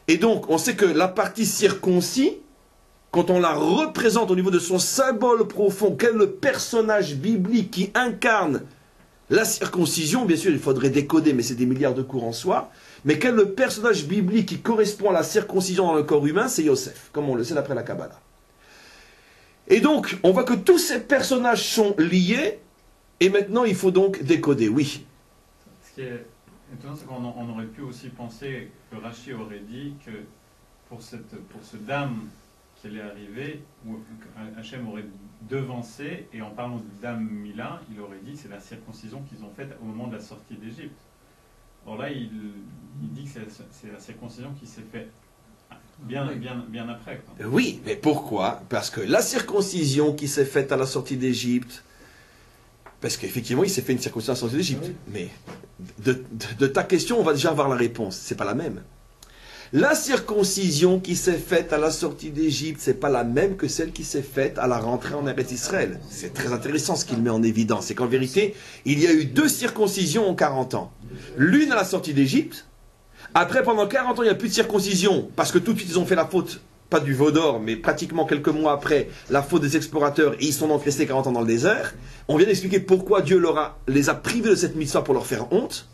Et donc, on sait que la partie circoncis, quand on la représente au niveau de son symbole profond, quel est le personnage biblique qui incarne la circoncision, bien sûr, il faudrait décoder, mais c'est des milliards de cours en soi, mais quel est le personnage biblique qui correspond à la circoncision dans le corps humain, c'est Yosef, comme on le sait d'après la Kabbalah. Et donc, on voit que tous ces personnages sont liés, et maintenant, il faut donc décoder, oui. Ce qui est étonnant, c'est qu'on aurait pu aussi penser que Rashi aurait dit que pour ce dame qui allait arriver, où Hachem aurait devancé, et en parlant de dame Mila, il aurait dit c'est la circoncision qu'ils ont faite au moment de la sortie d'Égypte. Alors là, il dit que c'est la circoncision qui s'est faite bien après, quoi. Oui, mais pourquoi? Parce que la circoncision qui s'est faite à la sortie d'Égypte, parce qu'effectivement, il s'est fait une circoncision à la sortie d'Égypte. Oui. Mais de ta question, on va déjà avoir la réponse. C'est pas la même. La circoncision qui s'est faite à la sortie d'Égypte, c'est pas la même que celle qui s'est faite à la rentrée en Eretz Israël. C'est très intéressant ce qu'il met en évidence. C'est qu'en vérité, il y a eu 2 circoncisions en 40 ans. L'une à la sortie d'Égypte. Après, pendant 40 ans, il n'y a plus de circoncision, parce que tout de suite, ils ont fait la faute, pas du veau d'or, mais pratiquement quelques mois après, la faute des explorateurs, et ils sont donc restés 40 ans dans le désert. On vient d'expliquer pourquoi Dieu les a privés de cette mitzvah pour leur faire honte.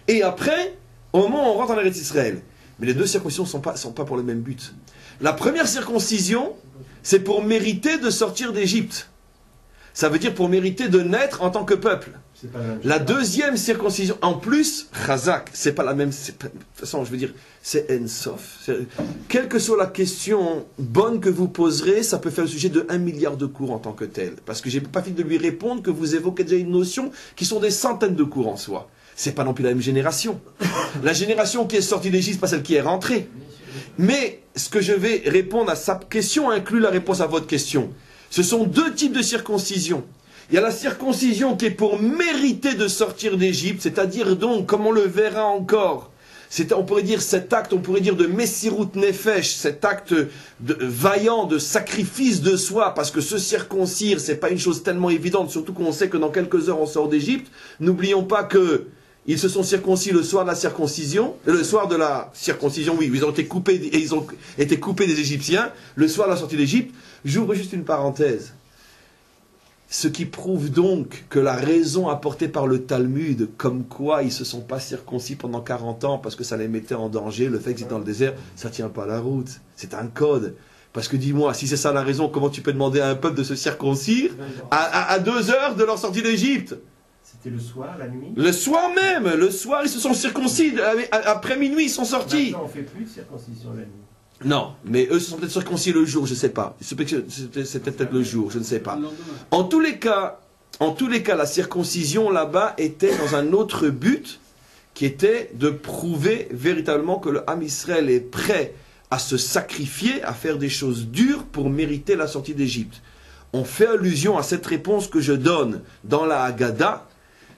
Et après, au moment où on rentre en Eretz Israël. Mais les 2 circoncisions ne sont pas pour le même but. La première circoncision, c'est pour mériter de sortir d'Égypte. Ça veut dire pour mériter de naître en tant que peuple. La deuxième circoncision, en plus, Chazak, c'est pas la même. De toute façon, je veux dire, c'est Ensof. Quelle que soit la question bonne que vous poserez, ça peut faire le sujet de 1 milliard de cours en tant que tel. Parce que j'ai pas fini de lui répondre que vous évoquez déjà une notion qui sont des centaines de cours en soi. C'est pas non plus la même génération. La génération qui est sortie d'Égypte, pas celle qui est rentrée. Mais ce que je vais répondre à sa question inclut la réponse à votre question. Ce sont deux types de circoncision. Il y a la circoncision qui est pour mériter de sortir d'Égypte, c'est-à-dire donc, comme on le verra encore, on pourrait dire cet acte, on pourrait dire de Messirut Nefesh, cet acte vaillant de sacrifice de soi, parce que se circoncire, c'est pas une chose tellement évidente, surtout qu'on sait que dans quelques heures on sort d'Égypte. N'oublions pas que ils se sont circoncis le soir de la circoncision, oui, ils ont été coupés, et ils ont été coupés des Égyptiens, le soir de la sortie d'Égypte. J'ouvre juste une parenthèse. Ce qui prouve donc que la raison apportée par le Talmud, comme quoi ils ne se sont pas circoncis pendant 40 ans parce que ça les mettait en danger, le fait qu'ils étaient dans le désert, ça ne tient pas la route. C'est un code. Parce que dis-moi, si c'est ça la raison, comment tu peux demander à un peuple de se circoncire à 2 heures de leur sortie d'Égypte? C'était le soir, la nuit? Le soir même, le soir ils se sont circoncis, après minuit ils sont sortis. Maintenant on ne fait plus de circoncision la nuit. Non, mais eux se sont peut-être circoncis le jour, je ne sais pas. C'était peut-être le jour, je ne sais pas. En tous les cas, la circoncision là-bas était dans un autre but, qui était de prouver véritablement que le Ham Israël est prêt à se sacrifier, à faire des choses dures pour mériter la sortie d'Égypte. On fait allusion à cette réponse que je donne dans la Haggadah.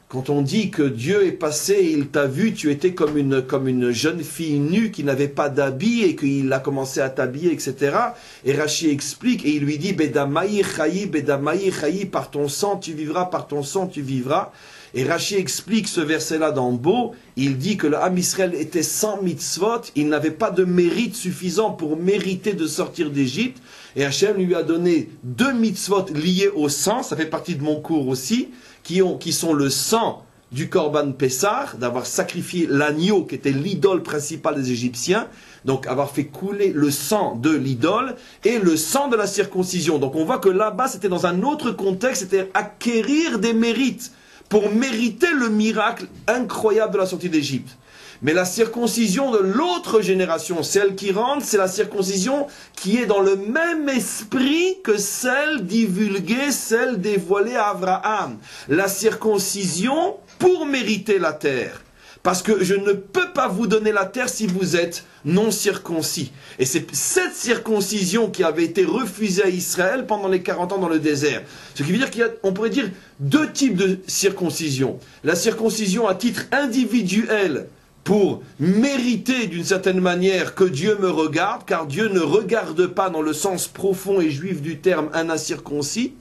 Quand on dit que Dieu est passé, il t'a vu, tu étais comme une jeune fille nue qui n'avait pas d'habit et qu'il a commencé à t'habiller, etc. Et Rashi explique et il lui dit Bedamaï chayi, par ton sang tu vivras, par ton sang tu vivras. Et Rashi explique ce verset-là dans Bo, il dit que le Ham Israël était sans mitzvot, il n'avait pas de mérite suffisant pour mériter de sortir d'Égypte. Et Hachem lui a donné 2 mitzvot liés au sang, ça fait partie de mon cours aussi, qui sont le sang du Korban Pessar, d'avoir sacrifié l'agneau qui était l'idole principale des Égyptiens, donc avoir fait couler le sang de l'idole, et le sang de la circoncision. Donc on voit que là-bas c'était dans un autre contexte, c'était acquérir des mérites, pour mériter le miracle incroyable de la sortie d'Égypte. Mais la circoncision de l'autre génération, celle qui rentre, c'est la circoncision qui est dans le même esprit que celle divulguée, celle dévoilée à Abraham. La circoncision pour mériter la terre. Parce que je ne peux pas vous donner la terre si vous êtes non circoncis. Et c'est cette circoncision qui avait été refusée à Israël pendant les 40 ans dans le désert. Ce qui veut dire qu'on pourrait dire 2 types de circoncision. La circoncision à titre individuel, pour mériter d'une certaine manière que Dieu me regarde, car Dieu ne regarde pas dans le sens profond et juif du terme un incirconcis.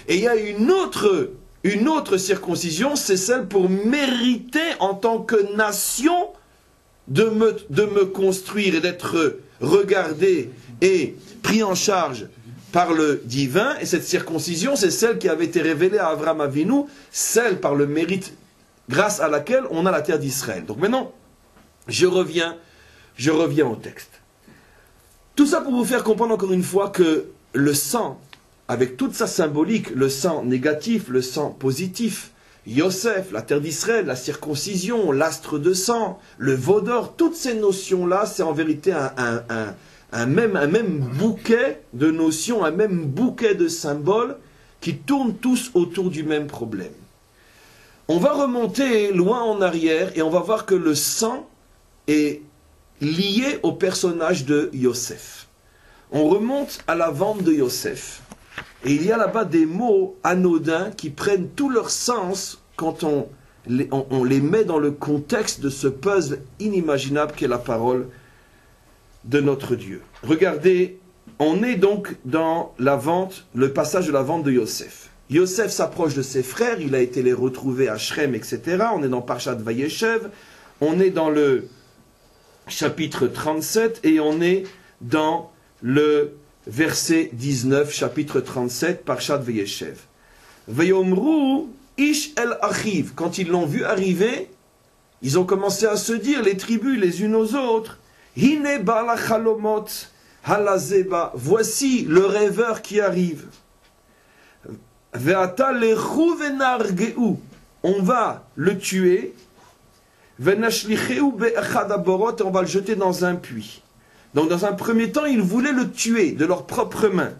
Et il y a une autre circoncision, c'est celle pour mériter en tant que nation de me construire et d'être regardé et pris en charge par le divin. Et cette circoncision, c'est celle qui avait été révélée à Avraham Avinu, celle par le mérite grâce à laquelle on a la terre d'Israël. Donc maintenant, je reviens au texte. Tout ça pour vous faire comprendre encore une fois que le sang, avec toute sa symbolique, le sang négatif, le sang positif, Yosef, la terre d'Israël, la circoncision, l'astre de sang, le veau d'or, toutes ces notions-là, c'est en vérité un même bouquet de notions, un même bouquet de symboles qui tournent tous autour du même problème. On va remonter loin en arrière et on va voir que le sang est lié au personnage de Yosef. On remonte à la vente de Yosef. Et il y a là-bas des mots anodins qui prennent tout leur sens quand on les met dans le contexte de ce puzzle inimaginable qu'est la parole de notre Dieu. Regardez, on est donc dans la vente, le passage de la vente de Yosef. Yosef s'approche de ses frères, il a été les retrouver à Shrem, etc. On est dans Parshat Vayeshev, on est dans le chapitre 37 et on est dans le verset 19, chapitre 37, Parshat Vayeshev. Vayomru ish el achiv. Quand ils l'ont vu arriver, ils ont commencé à se dire, les tribus les unes aux autres, Hine bala chalomot halazeba. Voici le rêveur qui arrive. Ve'ata lechu venargeu. On va le tuer. Venashlicheu be'echad haborot. Et on va le jeter dans un puits. Donc dans un premier temps, ils voulaient le tuer de leurs propres mains.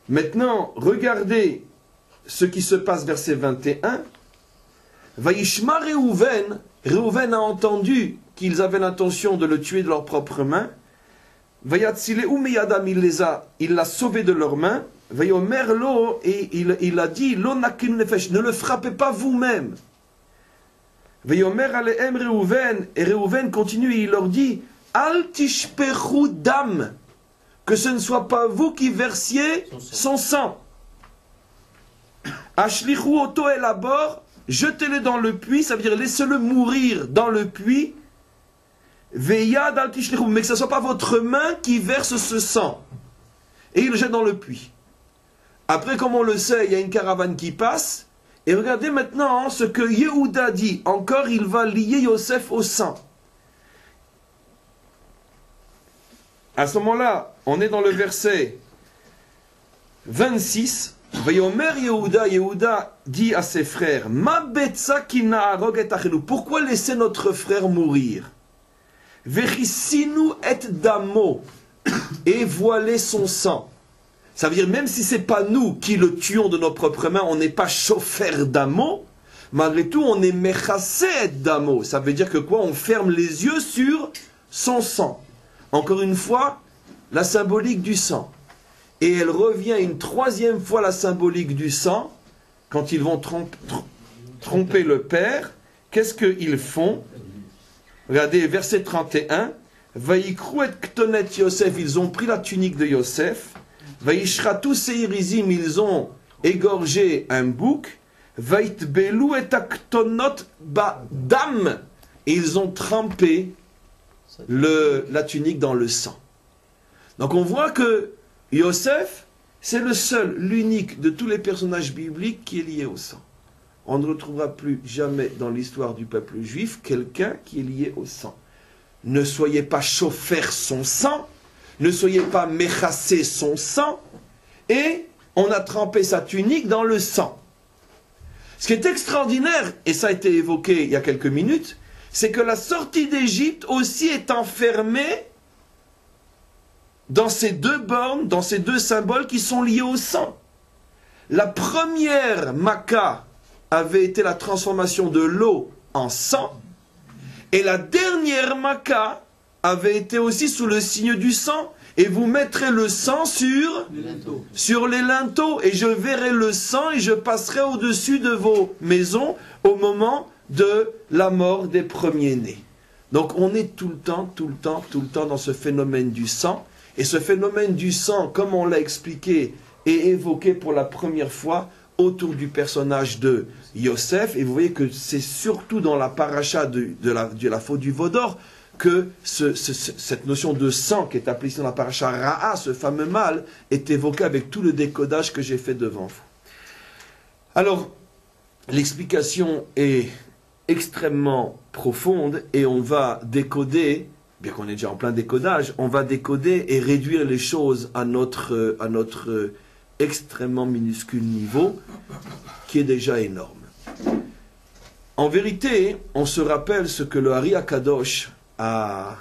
Maintenant, regardez ce qui se passe, verset 21. Vaishma Réhouven, Réhouven a entendu qu'ils avaient l'intention de le tuer de leurs propres mains. Vayatzile Umeyadam, il l'a sauvé de leurs mains. Vayomer lo, et il a dit, lo nakin nefesh, ne le frappez pas vous-même. Vayomer alehem Réhouven, et Réhouven continue et il leur dit, al tishpechu dam, que ce ne soit pas vous qui versiez son sang. Ashlichu oto el abor, jetez-le dans le puits, ça veut dire laissez-le mourir dans le puits. Veyad al tishlichu, mais que ce ne soit pas votre main qui verse ce sang. Et il le jette dans le puits. Après, comme on le sait, il y a une caravane qui passe. Et regardez maintenant ce que Yehuda dit. Encore, il va lier Yosef au sang. À ce moment-là, on est dans le verset 26. Vayomer Yehuda, Yehuda dit à ses frères, Ma betza ki na'arog et achenu. Pourquoi laisser notre frère mourir? Vechisinu et damo. Et voiler son sang. Ça veut dire, même si ce n'est pas nous qui le tuons de nos propres mains, on n'est pas chauffeur d'amo, malgré tout, on est mechassé d'amo. Ça veut dire que quoi? On ferme les yeux sur son sang. Encore une fois, la symbolique du sang. Et elle revient une troisième fois, la symbolique du sang, quand ils vont tromper le Père. Qu'est-ce qu'ils font? Regardez, verset 31. Vaïkrou et ktonet Yosef, ils ont pris la tunique de Yosef. Vaïshratu seirizim, ils ont égorgé un bouc. Vaïtbelou et aktonot badam, et ils ont trempé la tunique dans le sang. Donc on voit que Yosef, c'est le seul, l'unique de tous les personnages bibliques qui est lié au sang. On ne retrouvera plus jamais dans l'histoire du peuple juif quelqu'un qui est lié au sang. Ne soyez pas chauffeur son sang, ne soyez pas méchassé son sang, et on a trempé sa tunique dans le sang. Ce qui est extraordinaire, et ça a été évoqué il y a quelques minutes, c'est que la sortie d'Égypte aussi est enfermée dans ces deux bornes, dans ces deux symboles qui sont liés au sang. La première Makkah avait été la transformation de l'eau en sang, et la dernière Makkah avait été aussi sous le signe du sang, et vous mettrez le sang sur les linteaux, et je verrai le sang, et je passerai au-dessus de vos maisons au moment de la mort des premiers-nés. Donc on est tout le temps dans ce phénomène du sang, et ce phénomène du sang, comme on l'a expliqué, est évoqué pour la première fois autour du personnage de Yosef, et vous voyez que c'est surtout dans la paracha de la faute du veau d'or que cette notion de sang qui est appelée ici dans la paracha Ra'a, ce fameux mal, est évoqué avec tout le décodage que j'ai fait devant vous. Alors, l'explication est extrêmement profonde et on va décoder, bien qu'on est déjà en plein décodage, on va décoder et réduire les choses à notre extrêmement minuscule niveau, qui est déjà énorme. En vérité, on se rappelle ce que le Hari Akadosh a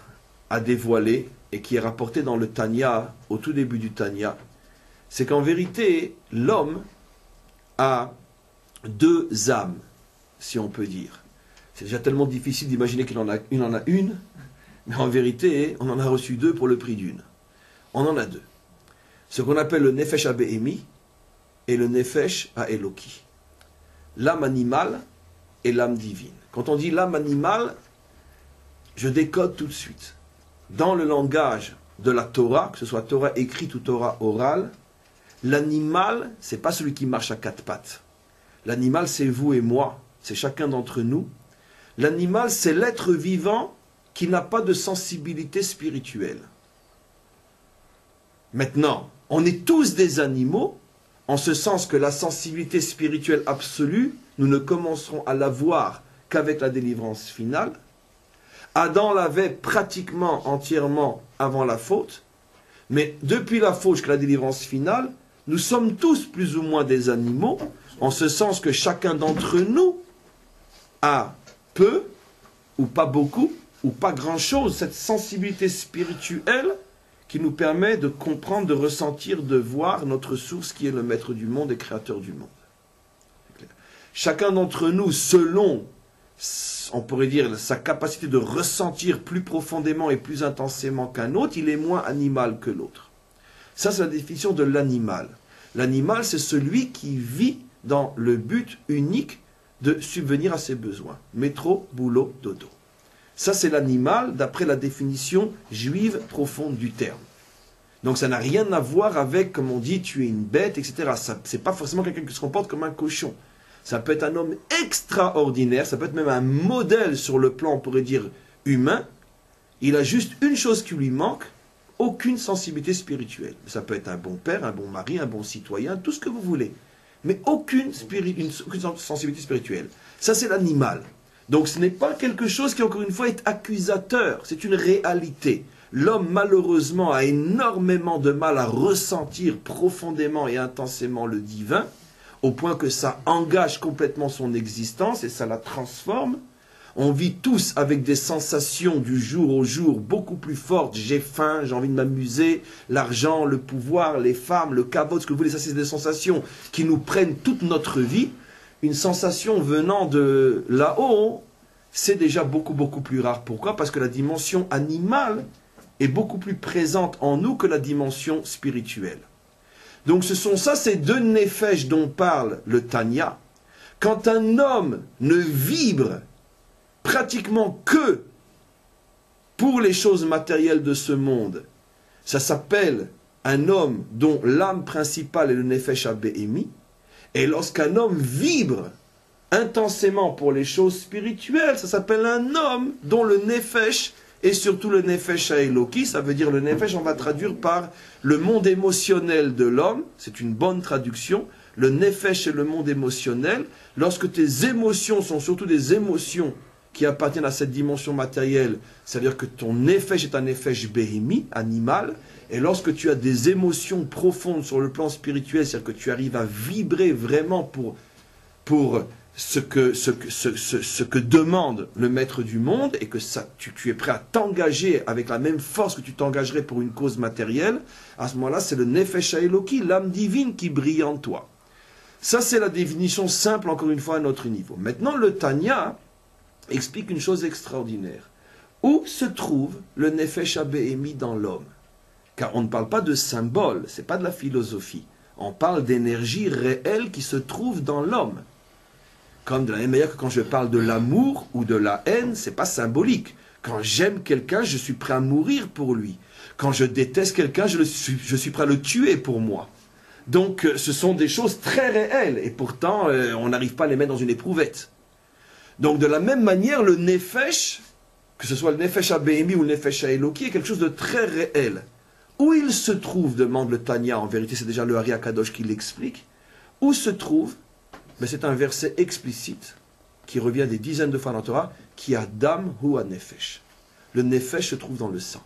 dévoilé, et qui est rapporté dans le Tanya, au tout début du Tanya, c'est qu'en vérité, l'homme a deux âmes, si on peut dire. C'est déjà tellement difficile d'imaginer qu'il en a une, mais en vérité, on en a reçu deux pour le prix d'une. On en a deux. Ce qu'on appelle le Nefesh HaBehemi et le Nefesh HaEloki. L'âme animale et l'âme divine. Quand on dit l'âme animale, je décode tout de suite. Dans le langage de la Torah, que ce soit Torah écrite ou Torah orale, l'animal, c'est pas celui qui marche à quatre pattes. L'animal, c'est vous et moi, c'est chacun d'entre nous. L'animal, c'est l'être vivant qui n'a pas de sensibilité spirituelle. Maintenant, on est tous des animaux, en ce sens que la sensibilité spirituelle absolue, nous ne commencerons à l'avoir qu'avec la délivrance finale. Adam l'avait pratiquement entièrement avant la faute, mais depuis la faute jusqu'à la délivrance finale, nous sommes tous plus ou moins des animaux, en ce sens que chacun d'entre nous a peu, ou pas beaucoup, ou pas grand-chose, cette sensibilité spirituelle qui nous permet de comprendre, de ressentir, de voir notre source qui est le maître du monde et créateur du monde. chacun d'entre nous, selon, on pourrait dire, sa capacité de ressentir plus profondément et plus intensément qu'un autre, il est moins animal que l'autre. Ça, c'est la définition de l'animal. L'animal, c'est celui qui vit dans le but unique de subvenir à ses besoins. Métro, boulot, dodo. Ça, c'est l'animal d'après la définition juive profonde du terme. Donc, ça n'a rien à voir avec, comme on dit, tu es une bête, etc. Ce n'est pas forcément quelqu'un qui se comporte comme un cochon. Ça peut être un homme extraordinaire, ça peut être même un modèle sur le plan, on pourrait dire, humain. Il a juste une chose qui lui manque, aucune sensibilité spirituelle. Ça peut être un bon père, un bon mari, un bon citoyen, tout ce que vous voulez. Mais aucune sensibilité spirituelle. Ça, c'est l'animal. Donc, ce n'est pas quelque chose qui, encore une fois, est accusateur. C'est une réalité. L'homme, malheureusement, a énormément de mal à ressentir profondément et intensément le divin, au point que ça engage complètement son existence et ça la transforme. On vit tous avec des sensations du jour au jour beaucoup plus fortes. J'ai faim, j'ai envie de m'amuser, l'argent, le pouvoir, les femmes, le caveau, ce que vous voulez, ça c'est des sensations qui nous prennent toute notre vie. Une sensation venant de là-haut, c'est déjà beaucoup plus rare. Pourquoi? Parce que la dimension animale est beaucoup plus présente en nous que la dimension spirituelle. Donc ce sont ça, ces deux nefesh dont parle le Tanya. Quand un homme ne vibre pratiquement que pour les choses matérielles de ce monde, ça s'appelle un homme dont l'âme principale est le nefesh abéhémi. Et lorsqu'un homme vibre intensément pour les choses spirituelles, ça s'appelle un homme dont le nefesh et surtout le nefesh haéloki, ça veut dire le nefesh, on va traduire par le monde émotionnel de l'homme, c'est une bonne traduction, le nefesh et le monde émotionnel. Lorsque tes émotions sont surtout des émotions qui appartiennent à cette dimension matérielle, c'est-à-dire que ton nefesh est un nefesh béhémi, animal, et lorsque tu as des émotions profondes sur le plan spirituel, c'est-à-dire que tu arrives à vibrer vraiment pour ce que demande le maître du monde, et que ça, tu es prêt à t'engager avec la même force que tu t'engagerais pour une cause matérielle, à ce moment-là, c'est le nefesh haéloki, l'âme divine qui brille en toi. Ça, c'est la définition simple, encore une fois, à notre niveau. Maintenant, le Tanya explique une chose extraordinaire. Où se trouve le nefesh abéhémi dans l'homme? Car on ne parle pas de symbole, ce n'est pas de la philosophie. On parle d'énergie réelle qui se trouve dans l'homme. Comme de la même manière que quand je parle de l'amour ou de la haine, ce n'est pas symbolique. Quand j'aime quelqu'un, je suis prêt à mourir pour lui. Quand je déteste quelqu'un, je suis prêt à le tuer pour moi. Donc ce sont des choses très réelles, et pourtant on n'arrive pas à les mettre dans une éprouvette. Donc de la même manière, le nefesh, que ce soit le nefesh abéhémi ou le nefesh haéloki, est quelque chose de très réel. Où il se trouve, demande le Tanya, en vérité c'est déjà le Hari HaKadosh qui l'explique, où se trouve? Mais c'est un verset explicite qui revient des dizaines de fois dans la Torah, qui a dam hu nefesh. Le nefesh se trouve dans le sang.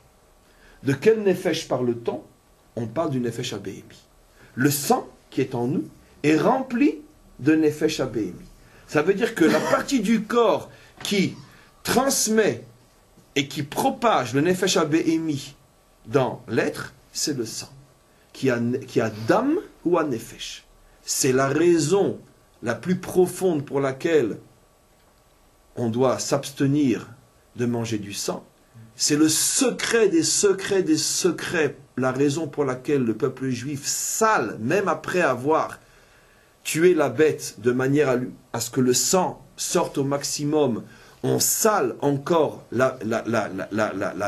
De quel nefesh parle-t-on? On parle du nefesh abéhémi. Le sang qui est en nous est rempli de nefesh abéhémi. Ça veut dire que la partie du corps qui transmet et qui propage le nefesh abéhémi dans l'être, c'est le sang, qui a dam ou a nefesh. C'est la raison la plus profonde pour laquelle on doit s'abstenir de manger du sang. C'est le secret des secrets des secrets, la raison pour laquelle le peuple juif sale, même après avoir tué la bête de manière à ce que le sang sorte au maximum, on sale encore la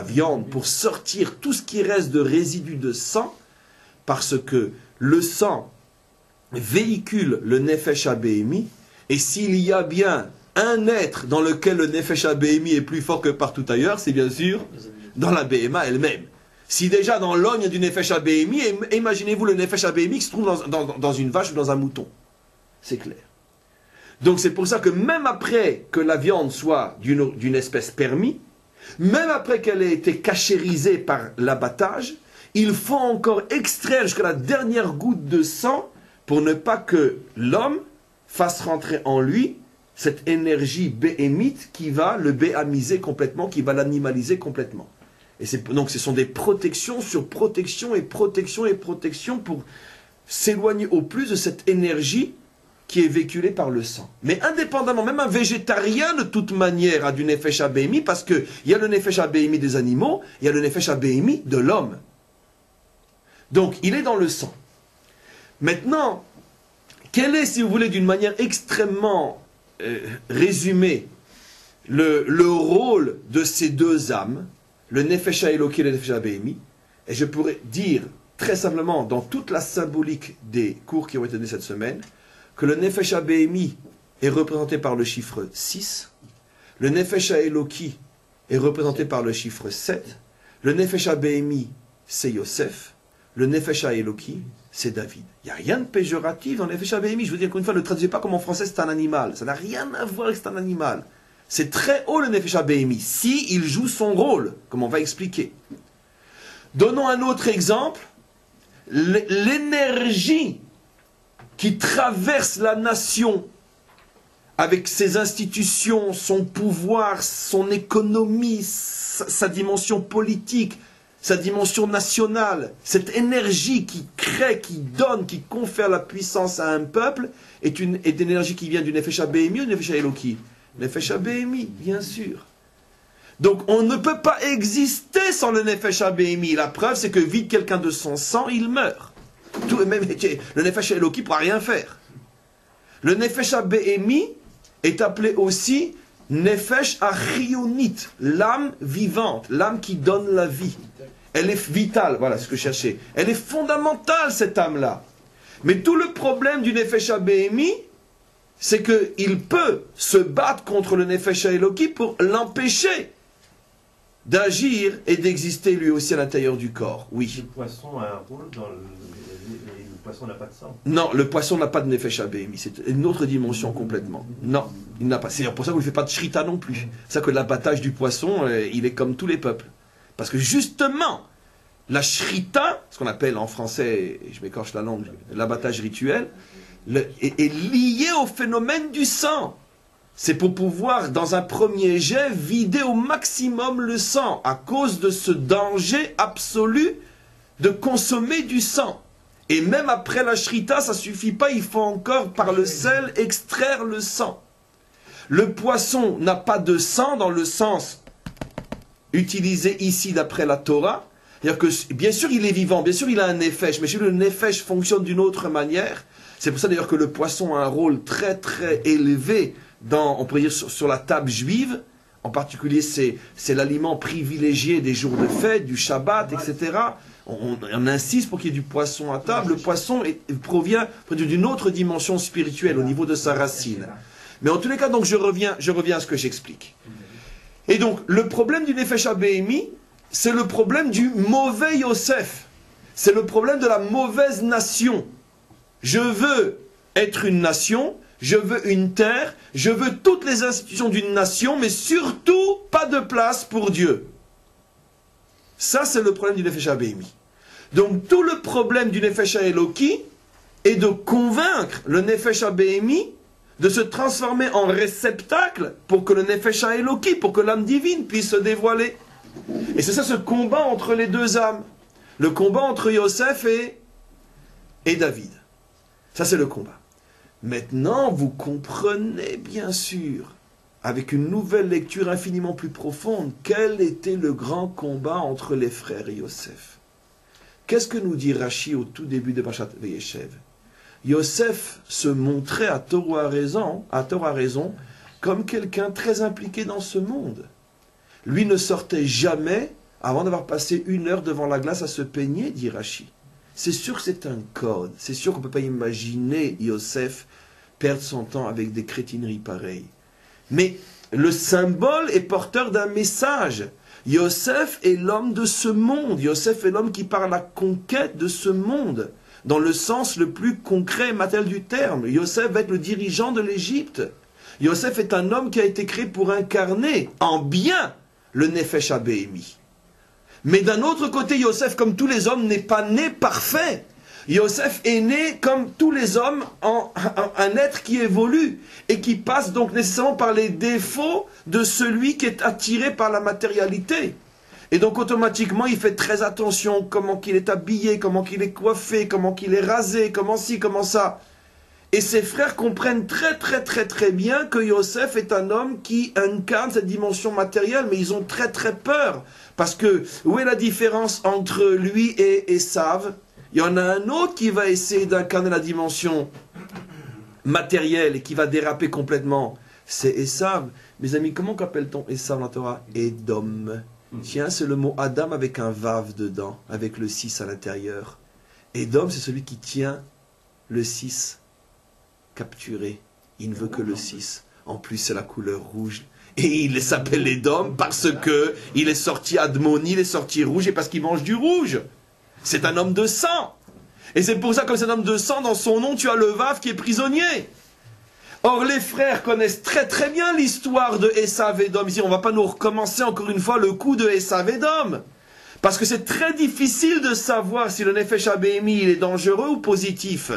viande pour sortir tout ce qui reste de résidus de sang, parce que le sang véhicule le nefesh abéhémi, et s'il y a bien un être dans lequel le nefesh abéhémi est plus fort que partout ailleurs, c'est bien sûr dans la béhéma elle-même. Si déjà dans l'homme il y a du nefesh abéhémi, imaginez-vous le nefesh abéhémi qui se trouve dans une vache ou dans un mouton. C'est clair. Donc c'est pour ça que même après que la viande soit d'une espèce permis, même après qu'elle ait été cachérisée par l'abattage, il faut encore extraire jusqu'à la dernière goutte de sang pour ne pas que l'homme fasse rentrer en lui cette énergie béhémite qui va le béhamiser complètement, qui va l'animaliser complètement. Et donc ce sont des protections sur protection et protection et protection pour s'éloigner au plus de cette énergie qui est véhiculé par le sang. Mais indépendamment, même un végétarien de toute manière a du nefesh abémi, parce qu'il y a le nefesh abémi des animaux, il y a le nefesh abémi de l'homme. Donc, il est dans le sang. Maintenant, quel est, si vous voulez, d'une manière extrêmement résumée, le rôle de ces deux âmes, le nefesh haéloki et le nefesh abémi? Et je pourrais dire très simplement, dans toute la symbolique des cours qui ont été donnés cette semaine, que le nefesh abémi est représenté par le chiffre 6, le nefesh haéloki est représenté par le chiffre 7, le nefesh abémi c'est Yosef, le nefesh haéloki c'est David. Il n'y a rien de péjoratif dans le nefesh abémi. Je veux dire qu'une fois, ne traduisez pas comme en français c'est un animal. Ça n'a rien à voir avec c'est un animal. C'est très haut le nefesh abémi, si il joue son rôle, comme on va expliquer. Donnons un autre exemple. L'énergie qui traverse la nation avec ses institutions, son pouvoir, son économie, sa dimension politique, sa dimension nationale, cette énergie qui crée, qui donne, qui confère la puissance à un peuple, est une énergie qui vient du nefesh abémi ou du nefesh haéloki? Nefesh abémi, bien sûr. Donc on ne peut pas exister sans le nefesh abémi. La preuve, c'est que vide quelqu'un de son sang, il meurt. Même le nefesh haéloki ne pourra rien faire. Le nefesh abémi est appelé aussi nefesh achionit, l'âme vivante, l'âme qui donne la vie. Elle est vitale, voilà ce que je cherchais. Elle est fondamentale, cette âme-là. Mais tout le problème du nefesh abémi, c'est qu'il peut se battre contre le nefesh haéloki pour l'empêcher d'agir et d'exister lui aussi à l'intérieur du corps. Oui. Le poisson a un rôle dans le poisson n'a pas de sang. Non, le poisson n'a pas de nefesh abémi. C'est une autre dimension complètement. Non, il n'a pas. C'est pour ça qu'on ne fait pas de shrita non plus. C'est ça que l'abattage du poisson, il est comme tous les peuples. Parce que justement, la shrita, ce qu'on appelle en français, et je m'écorche la langue, l'abattage rituel, est lié au phénomène du sang. C'est pour pouvoir, dans un premier jet, vider au maximum le sang, à cause de ce danger absolu de consommer du sang. Et même après la shrita, ça ne suffit pas, il faut encore, par le sel, extraire le sang. Le poisson n'a pas de sang dans le sens utilisé ici d'après la Torah. C'est-à-dire que, bien sûr, il est vivant, bien sûr, il a un nefesh, mais chez lui, le nefesh fonctionne d'une autre manière. C'est pour ça d'ailleurs que le poisson a un rôle très très élevé dans, on pourrait dire, sur la table juive. En particulier, c'est l'aliment privilégié des jours de fête, du Shabbat, etc. On insiste pour qu'il y ait du poisson à table. Le poisson provient d'une autre dimension spirituelle au niveau de sa racine. Mais en tous les cas, donc je reviens à ce que j'explique. Et donc, le problème du nefesh abémi, c'est le problème du mauvais Yosef. C'est le problème de la mauvaise nation. Je veux être une nation, je veux une terre, je veux toutes les institutions d'une nation, mais surtout pas de place pour Dieu. Ça, c'est le problème du nefesh abémi. Donc, tout le problème du nefesh haéloki est de convaincre le nefesh abémi de se transformer en réceptacle pour que le nefesh haéloki, pour que l'âme divine puisse se dévoiler. Et c'est ça ce combat entre les deux âmes. Le combat entre Yosef et David. Ça, c'est le combat. Maintenant, vous comprenez, bien sûr, avec une nouvelle lecture infiniment plus profonde, quel était le grand combat entre les frères Yosef. Qu'est-ce que nous dit Rashi au tout début de Parashat Vayeshev? Yosef se montrait à tort ou à raison, comme quelqu'un très impliqué dans ce monde. Lui ne sortait jamais avant d'avoir passé 1 heure devant la glace à se peigner, dit Rashi. C'est sûr que c'est un code. C'est sûr qu'on ne peut pas imaginer Yosef perdre son temps avec des crétineries pareilles. Mais le symbole est porteur d'un message. Yosef est l'homme de ce monde. Yosef est l'homme qui part à la conquête de ce monde, dans le sens le plus concret et matériel du terme. Yosef va être le dirigeant de l'Égypte. Yosef est un homme qui a été créé pour incarner en bien le nefesh abémi. Mais d'un autre côté, Yosef, comme tous les hommes, n'est pas né parfait. Yosef est né, comme tous les hommes, un être qui évolue et qui passe donc nécessairement par les défauts de celui qui est attiré par la matérialité. Et donc automatiquement, il fait très attention comment qu'il est habillé, comment qu'il est coiffé, comment qu'il est rasé, comment ci, comment ça. Et ses frères comprennent très bien que Yosef est un homme qui incarne cette dimension matérielle, mais ils ont très peur. Parce que, où est la différence entre lui et Esav? Il y en a un autre qui va essayer d'incarner la dimension matérielle et qui va déraper complètement. C'est Esav. Mes amis, comment qu'appelle-t-on Esav dans la Torah? Edom. Tiens, c'est le mot Adam avec un vav dedans, avec le 6 à l'intérieur. Edom, c'est celui qui tient le 6 capturé. Il ne veut que le 6. En plus, c'est la couleur rouge. Et il s'appelle Edom parce que il est sorti Admoni, il est sorti rouge et parce qu'il mange du rouge. C'est un homme de sang. Et c'est pour ça, comme c'est un homme de sang, dans son nom, tu as le vav qui est prisonnier. Or, les frères connaissent très bien l'histoire de Esav et Edom. Ici, on ne va pas nous recommencer encore une fois le coup de Esav et Edom. Parce que c'est très difficile de savoir si le Nefesh Abémi il est dangereux ou positif.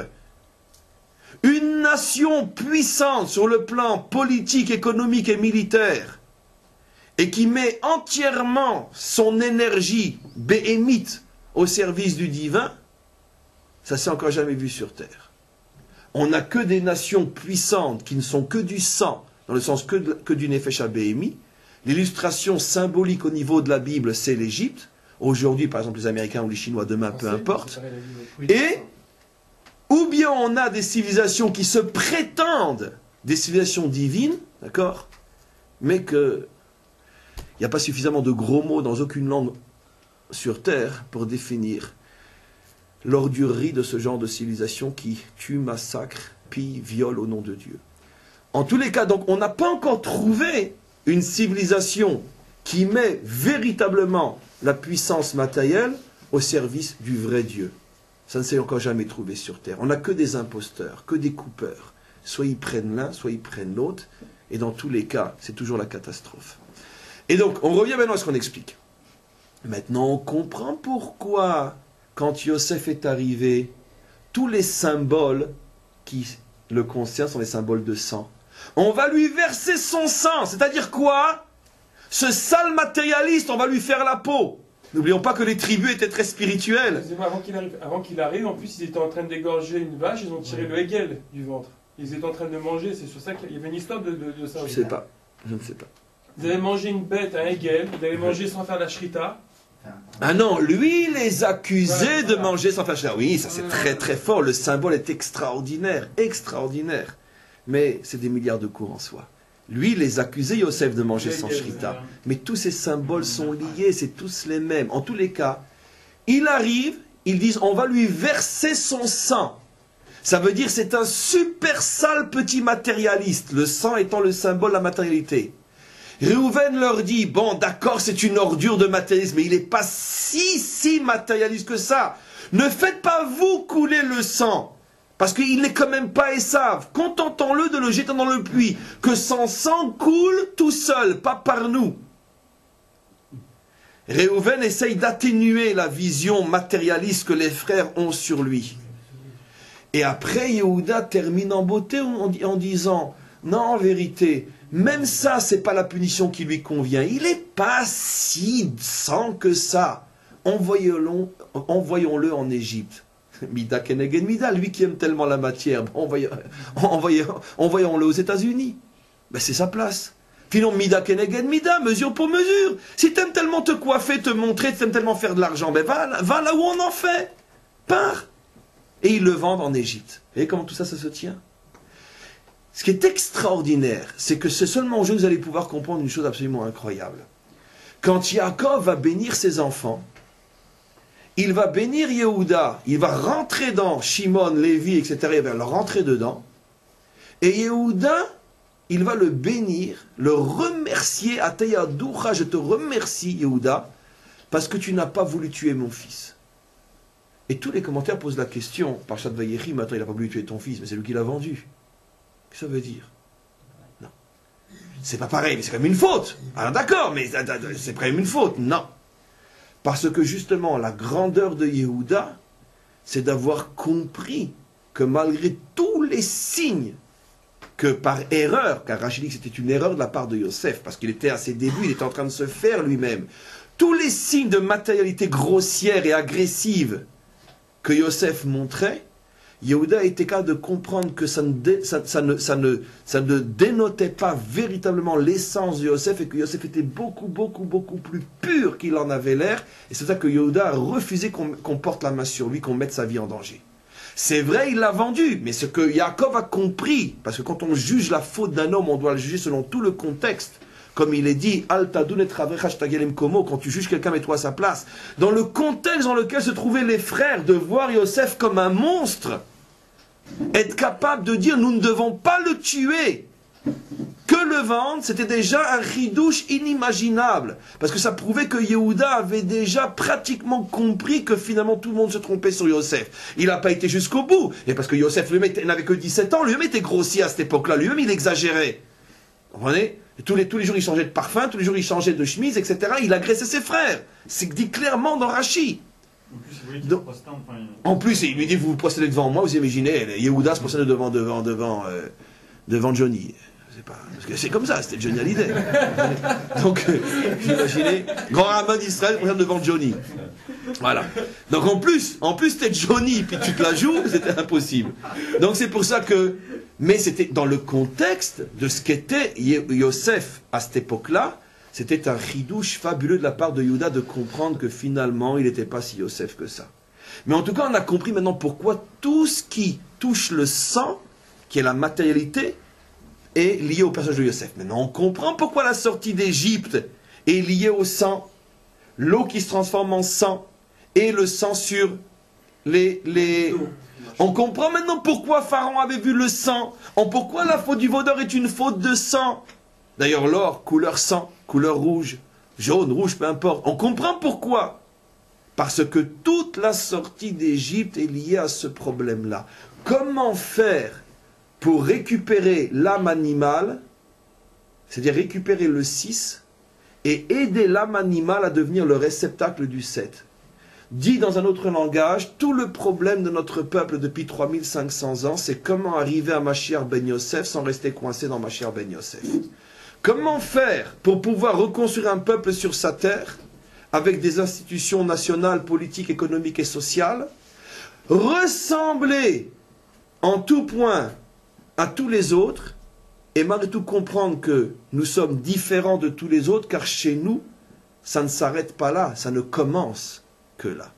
Une nation puissante sur le plan politique, économique et militaire, et qui met entièrement son énergie béhémite au service du divin, ça s'est encore jamais vu sur Terre. On n'a que des nations puissantes qui ne sont que du sang, dans le sens que du Nefesh Abémi. L'illustration symbolique au niveau de la Bible, c'est l'Égypte. Aujourd'hui, par exemple, les Américains ou les Chinois, demain, peu importe. Et, ou bien on a des civilisations qui se prétendent des civilisations divines, d'accord, mais que il n'y a pas suffisamment de gros mots dans aucune langue sur Terre pour définir l'ordurerie de ce genre de civilisation qui tue, massacre, pille, viole au nom de Dieu. En tous les cas, donc, on n'a pas encore trouvé une civilisation qui met véritablement la puissance matérielle au service du vrai Dieu. Ça ne s'est encore jamais trouvé sur Terre. On n'a que des imposteurs, que des coupeurs. Soit ils prennent l'un, soit ils prennent l'autre. Et dans tous les cas, c'est toujours la catastrophe. Et donc, on revient maintenant à ce qu'on explique. Maintenant, on comprend pourquoi, quand Yosef est arrivé, tous les symboles qui le concernent sont les symboles de sang. On va lui verser son sang. C'est-à-dire quoi? Ce sale matérialiste, on va lui faire la peau. N'oublions pas que les tribus étaient très spirituelles. Avant qu'il arrive, en plus, ils étaient en train d'égorger une vache, ils ont tiré le hégel du ventre. Ils étaient en train de manger, c'est sur ça qu'il y avait une histoire de ça. Je ne sais pas. Je ne sais pas. Ils avaient mangé une bête, un hégel, ils avaient mangé sans faire la shrita. Ah non, lui les accusait de manger sans faire la. Oui, ça c'est très fort. Le symbole est extraordinaire. Mais c'est des milliards de cours en soi. Lui, les accusait, Yosef, de manger sans shrita. Mais tous ces symboles sont liés, c'est tous les mêmes. En tous les cas, il arrive, ils disent, on va lui verser son sang. Ça veut dire c'est un super sale petit matérialiste, le sang étant le symbole de la matérialité. Réhouven leur dit, bon d'accord, c'est une ordure de matérialisme, mais il n'est pas si matérialiste que ça. Ne faites pas vous couler le sang. Parce qu'il n'est quand même pas Esav. Contentons-le de le jeter dans le puits. Que son sang coule tout seul, pas par nous. Réhouven essaye d'atténuer la vision matérialiste que les frères ont sur lui. Et après, Yehuda termine en beauté en disant, non, en vérité, même ça, c'est pas la punition qui lui convient. Il n'est pas si sang que ça. Envoyons-le en Égypte. Mida keneged mida, lui qui aime tellement la matière, envoyons-le aux États-Unis. Ben, c'est sa place. Sinon, mida keneged mida, mesure pour mesure. Si tu aimes tellement te coiffer, te montrer, tu aimes tellement faire de l'argent, ben va là où on en fait. Pars. Et ils le vendent en Égypte. Vous voyez comment tout ça se tient? Ce qui est extraordinaire, c'est que c'est seulement aujourd'hui que vous allez pouvoir comprendre une chose absolument incroyable. Quand Yaakov va bénir ses enfants, il va bénir Yehuda, il va rentrer dans Shimon, Lévi, etc., il va le rentrer dedans, et Yehuda, il va le bénir, le remercier, Ateyadoucha, je te remercie Yehuda, parce que tu n'as pas voulu tuer mon fils. Et tous les commentaires posent la question, Parashat Vayechi, maintenant il n'a pas voulu tuer ton fils, mais c'est lui qui l'a vendu. Qu'est-ce que ça veut dire? Non. C'est pas pareil, mais c'est quand même une faute. Alors d'accord, mais c'est quand même une faute. Non. Parce que justement, la grandeur de Yehuda, c'est d'avoir compris que malgré tous les signes que par erreur, car Rachid dit que c'était une erreur de la part de Yosef, parce qu'il était à ses débuts, il était en train de se faire lui-même, tous les signes de matérialité grossière et agressive que Yosef montrait, Yehuda était capable de comprendre que ça ne dénotait pas véritablement l'essence de Yosef et que Yosef était beaucoup plus pur qu'il en avait l'air. Et c'est ça que Yehuda a refusé qu'on porte la main sur lui, qu'on mette sa vie en danger. C'est vrai, il l'a vendu, mais ce que Yaakov a compris, parce que quand on juge la faute d'un homme, on doit le juger selon tout le contexte. Comme il est dit, Al tadun et travrecha shtagelem komo, quand tu juges quelqu'un, mets-toi à sa place. Dans le contexte dans lequel se trouvaient les frères, de voir Yosef comme un monstre, être capable de dire, nous ne devons pas le tuer, que le vendre, c'était déjà un ridouche inimaginable. Parce que ça prouvait que Yehuda avait déjà pratiquement compris que finalement tout le monde se trompait sur Yosef. Il n'a pas été jusqu'au bout. Et parce que Yosef lui-même n'avait que 17 ans, lui-même était grossi à cette époque-là, lui-même il exagérait. Vous comprenez ? Et tous les jours il changeait de parfum, tous les jours il changeait de chemise, etc. Il agressait ses frères. C'est dit clairement dans Rashi. En plus, il lui dit, vous vous procédez devant moi, vous imaginez, Yehuda se procède devant Johnny. Parce que c'est comme ça, c'était Johnny Hallyday. Donc, vous imaginez, grand rabbin d'Israël procède devant Johnny. Voilà. Donc en plus t'es Johnny, puis tu te la joues, c'était impossible. Donc c'est pour ça que... Mais c'était dans le contexte de ce qu'était Yosef à cette époque-là, c'était un chidouche fabuleux de la part de Yehuda de comprendre que finalement, il n'était pas si Yosef que ça. Mais en tout cas, on a compris maintenant pourquoi tout ce qui touche le sang, qui est la matérialité, est lié au personnage de Yosef. Maintenant, on comprend pourquoi la sortie d'Égypte est liée au sang, l'eau qui se transforme en sang, et le sang sur les... On comprend maintenant pourquoi Pharaon avait vu le sang, pourquoi la faute du vaudeur est une faute de sang. D'ailleurs, l'or, couleur sang, couleur rouge, jaune, rouge, peu importe. On comprend pourquoi. Parce que toute la sortie d'Égypte est liée à ce problème-là. Comment faire pour récupérer l'âme animale, c'est-à-dire récupérer le 6, et aider l'âme animale à devenir le réceptacle du 7. Dit dans un autre langage, tout le problème de notre peuple depuis 3500 ans, c'est comment arriver à Mashiach ben Yosef sans rester coincé dans Mashiach ben Yosef. Comment faire pour pouvoir reconstruire un peuple sur sa terre, avec des institutions nationales, politiques, économiques et sociales, ressembler en tout point à tous les autres, et malgré tout comprendre que nous sommes différents de tous les autres, car chez nous, ça ne s'arrête pas là, ça ne commence que là.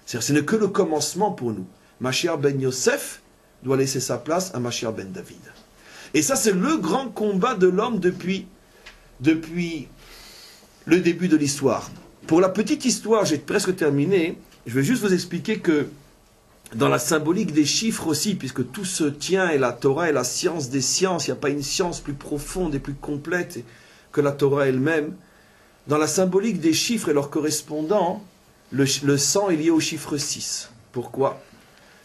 C'est-à-dire, ce n'est que le commencement pour nous. Mashiach ben Yosef doit laisser sa place à Mashiach ben David. Et ça, c'est le grand combat de l'homme depuis le début de l'histoire. Pour la petite histoire, j'ai presque terminé, je vais juste vous expliquer que dans la symbolique des chiffres aussi, puisque tout se tient, et la Torah est la science des sciences, il n'y a pas une science plus profonde et plus complète que la Torah elle-même, dans la symbolique des chiffres et leurs correspondants, le sang est lié au chiffre 6. Pourquoi ?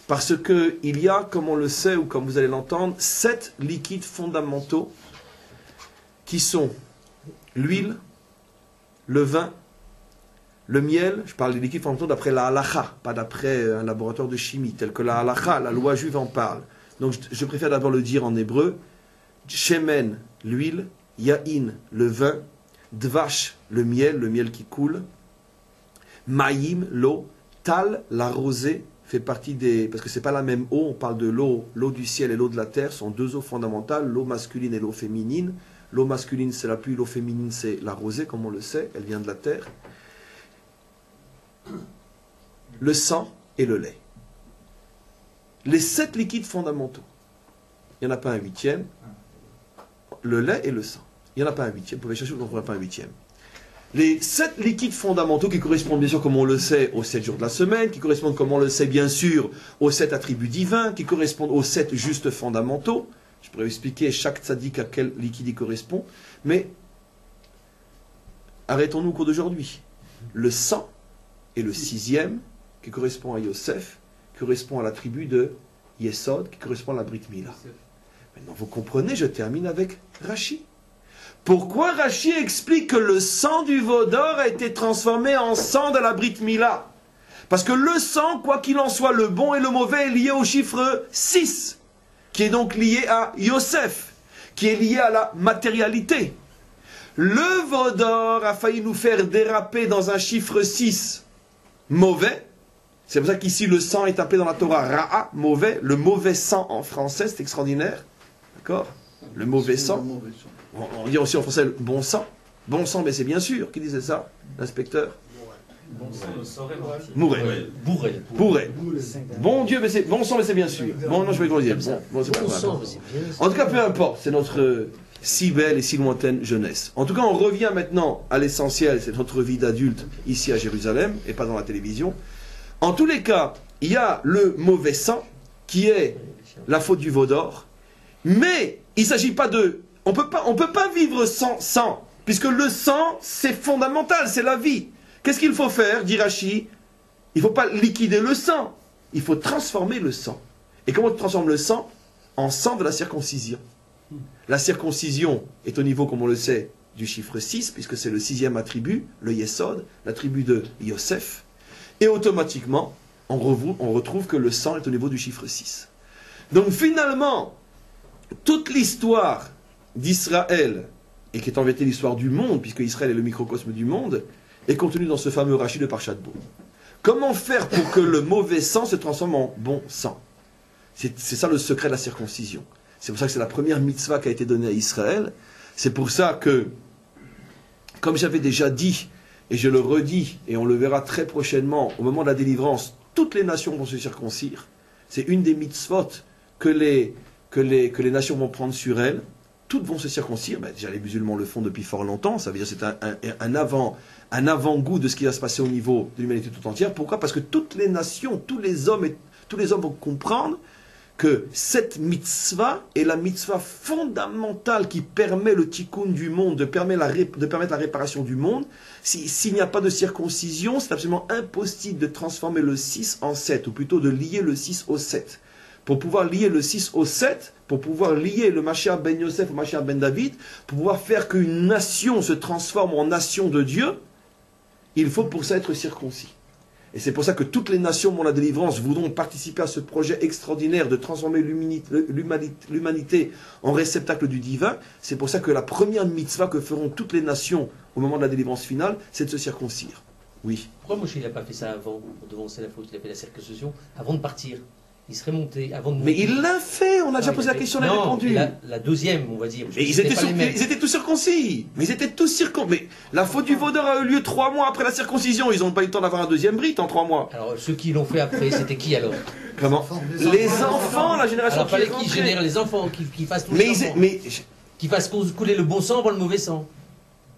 Parce qu'il y a, comme on le sait, ou comme vous allez l'entendre, 7 liquides fondamentaux qui sont l'huile, le vin, le miel. Je parle des liquides fondamentaux d'après la halacha, pas d'après un laboratoire de chimie, tel que la halacha, la loi juive en parle. Donc je préfère d'abord le dire en hébreu. Shemen, l'huile, yain, le vin, dvash, le miel qui coule, maïm, l'eau, tal, la rosée, fait partie des... Parce que c'est pas la même eau, on parle de l'eau du ciel et l'eau de la terre, sont deux eaux fondamentales, l'eau masculine et l'eau féminine. L'eau masculine c'est la pluie, l'eau féminine c'est la rosée, comme on le sait, elle vient de la terre. Le sang et le lait. Les 7 liquides fondamentaux. Il n'y en a pas un 8e. Le lait et le sang. Il n'y en a pas un 8e. Vous pouvez chercher, vous n'en trouverez pas un 8e. Les 7 liquides fondamentaux qui correspondent bien sûr, comme on le sait, aux 7 jours de la semaine, qui correspondent, comme on le sait bien sûr, aux 7 attributs divins, qui correspondent aux 7 justes fondamentaux. Je pourrais expliquer chaque tzaddik à quel liquide il correspond. Mais arrêtons-nous au cours d'aujourd'hui. Le sang est le 6e, qui correspond à Yosef, qui correspond à la tribu de Yesod, qui correspond à la Brit Mila. Maintenant, vous comprenez, je termine avec Rashi. Pourquoi Rashi explique que le sang du veau d'or a été transformé en sang de la Brit Mila? Parce que le sang, quoi qu'il en soit, le bon et le mauvais, est lié au chiffre 6, qui est donc lié à Yosef, qui est lié à la matérialité. Le veau d'or a failli nous faire déraper dans un chiffre 6 mauvais, C'est pour ça qu'ici le sang est appelé dans la Torah Ra'a, mauvais, le mauvais sang en français, c'est extraordinaire. D'accord? Le mauvais sang. On dit aussi en français le bon sang. Bon sang, mais c'est bien sûr. Qui disait ça? L'inspecteur? Bon sang ne saurait mentir. Mouret. Bourré. Bon Dieu, mais c'est bon sang, mais c'est bien sûr. Bon, non, je vais le dire. Bon, c'est pas grave. En tout cas, peu importe, c'est notre si belle et si lointaine jeunesse. En tout cas, on revient maintenant à l'essentiel, c'est notre vie d'adulte ici à Jérusalem et pas dans la télévision. En tous les cas, il y a le mauvais sang qui est la faute du veau d'or, mais il ne s'agit pas de... On peut pas vivre sans sang, puisque le sang, c'est fondamental, c'est la vie. Qu'est-ce qu'il faut faire, dit Rashi? Il ne faut pas liquider le sang, il faut transformer le sang. Et comment on transforme le sang? En sang de la circoncision. La circoncision est au niveau, comme on le sait, du chiffre 6, puisque c'est le 6e attribut, le Yesod, l'attribut de Yosef. Et automatiquement, on retrouve que le sang est au niveau du chiffre 6. Donc finalement, toute l'histoire d'Israël, et qui est en vérité l'histoire du monde, puisque Israël est le microcosme du monde, est contenue dans ce fameux Rashi de Parshat Bo. Comment faire pour que le mauvais sang se transforme en bon sang? C'est ça le secret de la circoncision. C'est pour ça que c'est la première mitzvah qui a été donnée à Israël. C'est pour ça que, comme j'avais déjà dit, et je le redis, et on le verra très prochainement, au moment de la délivrance, toutes les nations vont se circoncire. C'est une des mitzvot que les nations vont prendre sur elles. Toutes vont se circoncire. Ben, déjà, les musulmans le font depuis fort longtemps. Ça veut dire que c'est un avant-goût de ce qui va se passer au niveau de l'humanité tout entière. Pourquoi? Parce que toutes les nations, tous les hommes vont comprendre que cette mitzvah est la mitzvah fondamentale qui permet le tikkun du monde, de permettre la réparation du monde. S'il n'y a pas de circoncision, c'est absolument impossible de transformer le 6 en 7, ou plutôt de lier le 6 au 7. Pour pouvoir lier le 6 au 7, pour pouvoir lier le Mashiach ben Yosef au Mashiach ben David, pour pouvoir faire qu'une nation se transforme en nation de Dieu, il faut pour ça être circoncis. Et c'est pour ça que toutes les nations, pour la délivrance, voudront participer à ce projet extraordinaire de transformer l'humanité en réceptacle du divin. C'est pour ça que la première mitzvah que feront toutes les nations au moment de la délivrance finale, c'est de se circoncire. Oui. Pourquoi Moshe n'a pas fait ça avant, pour devancer la faute? Il a fait la circoncision avant de partir. Il serait monté avant de monter. Mais il l'a fait, on a déjà posé la question, on a répondu. La deuxième, on va dire. Mais ils étaient tous circoncis. Mais la faute du veau d'or a eu lieu 3 mois après la circoncision. Ils n'ont pas eu le temps d'avoir un deuxième rite en 3 mois. Alors, ceux qui l'ont fait après, c'était qui alors? Comment? Les enfants, la génération alors, fallait qu'ils génèrent les enfants, qui fassent tout qui fassent couler le bon sang avant le mauvais sang.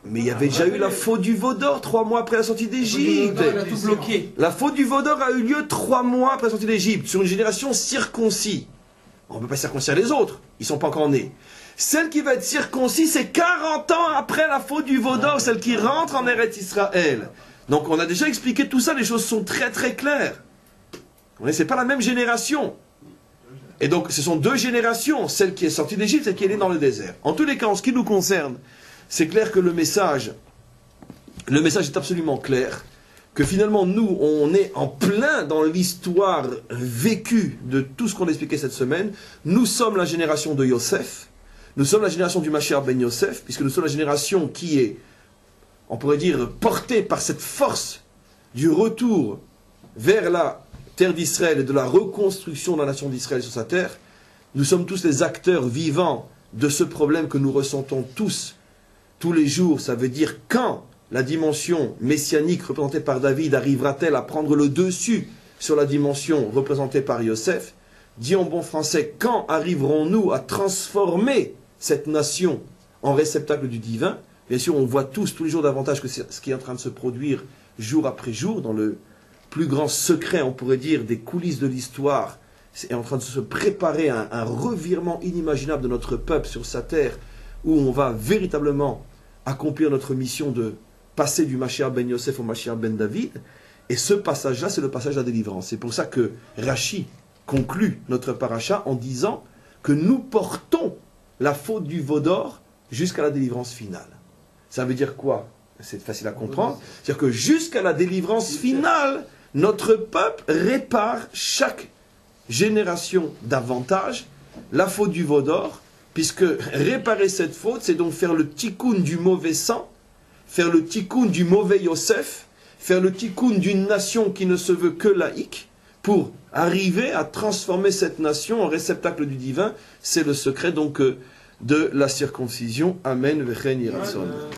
Mais il y avait déjà eu la faute du veau d'or 3 mois après la sortie d'Égypte. Il a tout bloqué. La faute du veau d'or a eu lieu 3 mois après la sortie d'Égypte, sur une génération circoncis. On ne peut pas circoncire les autres, ils ne sont pas encore nés. Celle qui va être circoncis, c'est 40 ans après la faute du veau d'or, celle qui rentre en Eretz Israël. Donc on a déjà expliqué tout ça, les choses sont très très claires. Ce n'est pas la même génération. Et donc ce sont 2 générations, celle qui est sortie d'Égypte et celle qui est née dans le désert. En tous les cas, en ce qui nous concerne, c'est clair que le message est absolument clair, que finalement nous, on est en plein dans l'histoire vécue de tout ce qu'on a expliqué cette semaine. Nous sommes la génération de Yosef, nous sommes la génération du Mashiach ben Yosef, puisque nous sommes la génération qui est, on pourrait dire, portée par cette force du retour vers la terre d'Israël et de la reconstruction de la nation d'Israël sur sa terre. Nous sommes tous les acteurs vivants de ce problème que nous ressentons tous les jours. Ça veut dire quand la dimension messianique représentée par David arrivera-t-elle à prendre le dessus sur la dimension représentée par Yosef? Dit en bon français, quand arriverons-nous à transformer cette nation en réceptacle du divin? Bien sûr, on voit tous les jours davantage que c'est ce qui est en train de se produire jour après jour, dans le plus grand secret, on pourrait dire, des coulisses de l'histoire. C'est en train de se préparer un revirement inimaginable de notre peuple sur sa terre, où on va véritablement accomplir notre mission de passer du Mashiach ben Yosef au Mashiach ben David. Et ce passage-là, c'est le passage de la délivrance. C'est pour ça que Rashi conclut notre paracha en disant que nous portons la faute du veau d'or jusqu'à la délivrance finale. Ça veut dire quoi? C'est facile à comprendre. C'est-à-dire que jusqu'à la délivrance finale, notre peuple répare chaque génération davantage la faute du veau d'or, puisque réparer cette faute, c'est donc faire le tikkun du mauvais sang, faire le tikkun du mauvais Yosef, faire le tikkun d'une nation qui ne se veut que laïque, pour arriver à transformer cette nation en réceptacle du divin. C'est le secret donc de la circoncision. Amen. Vechen yiratzon.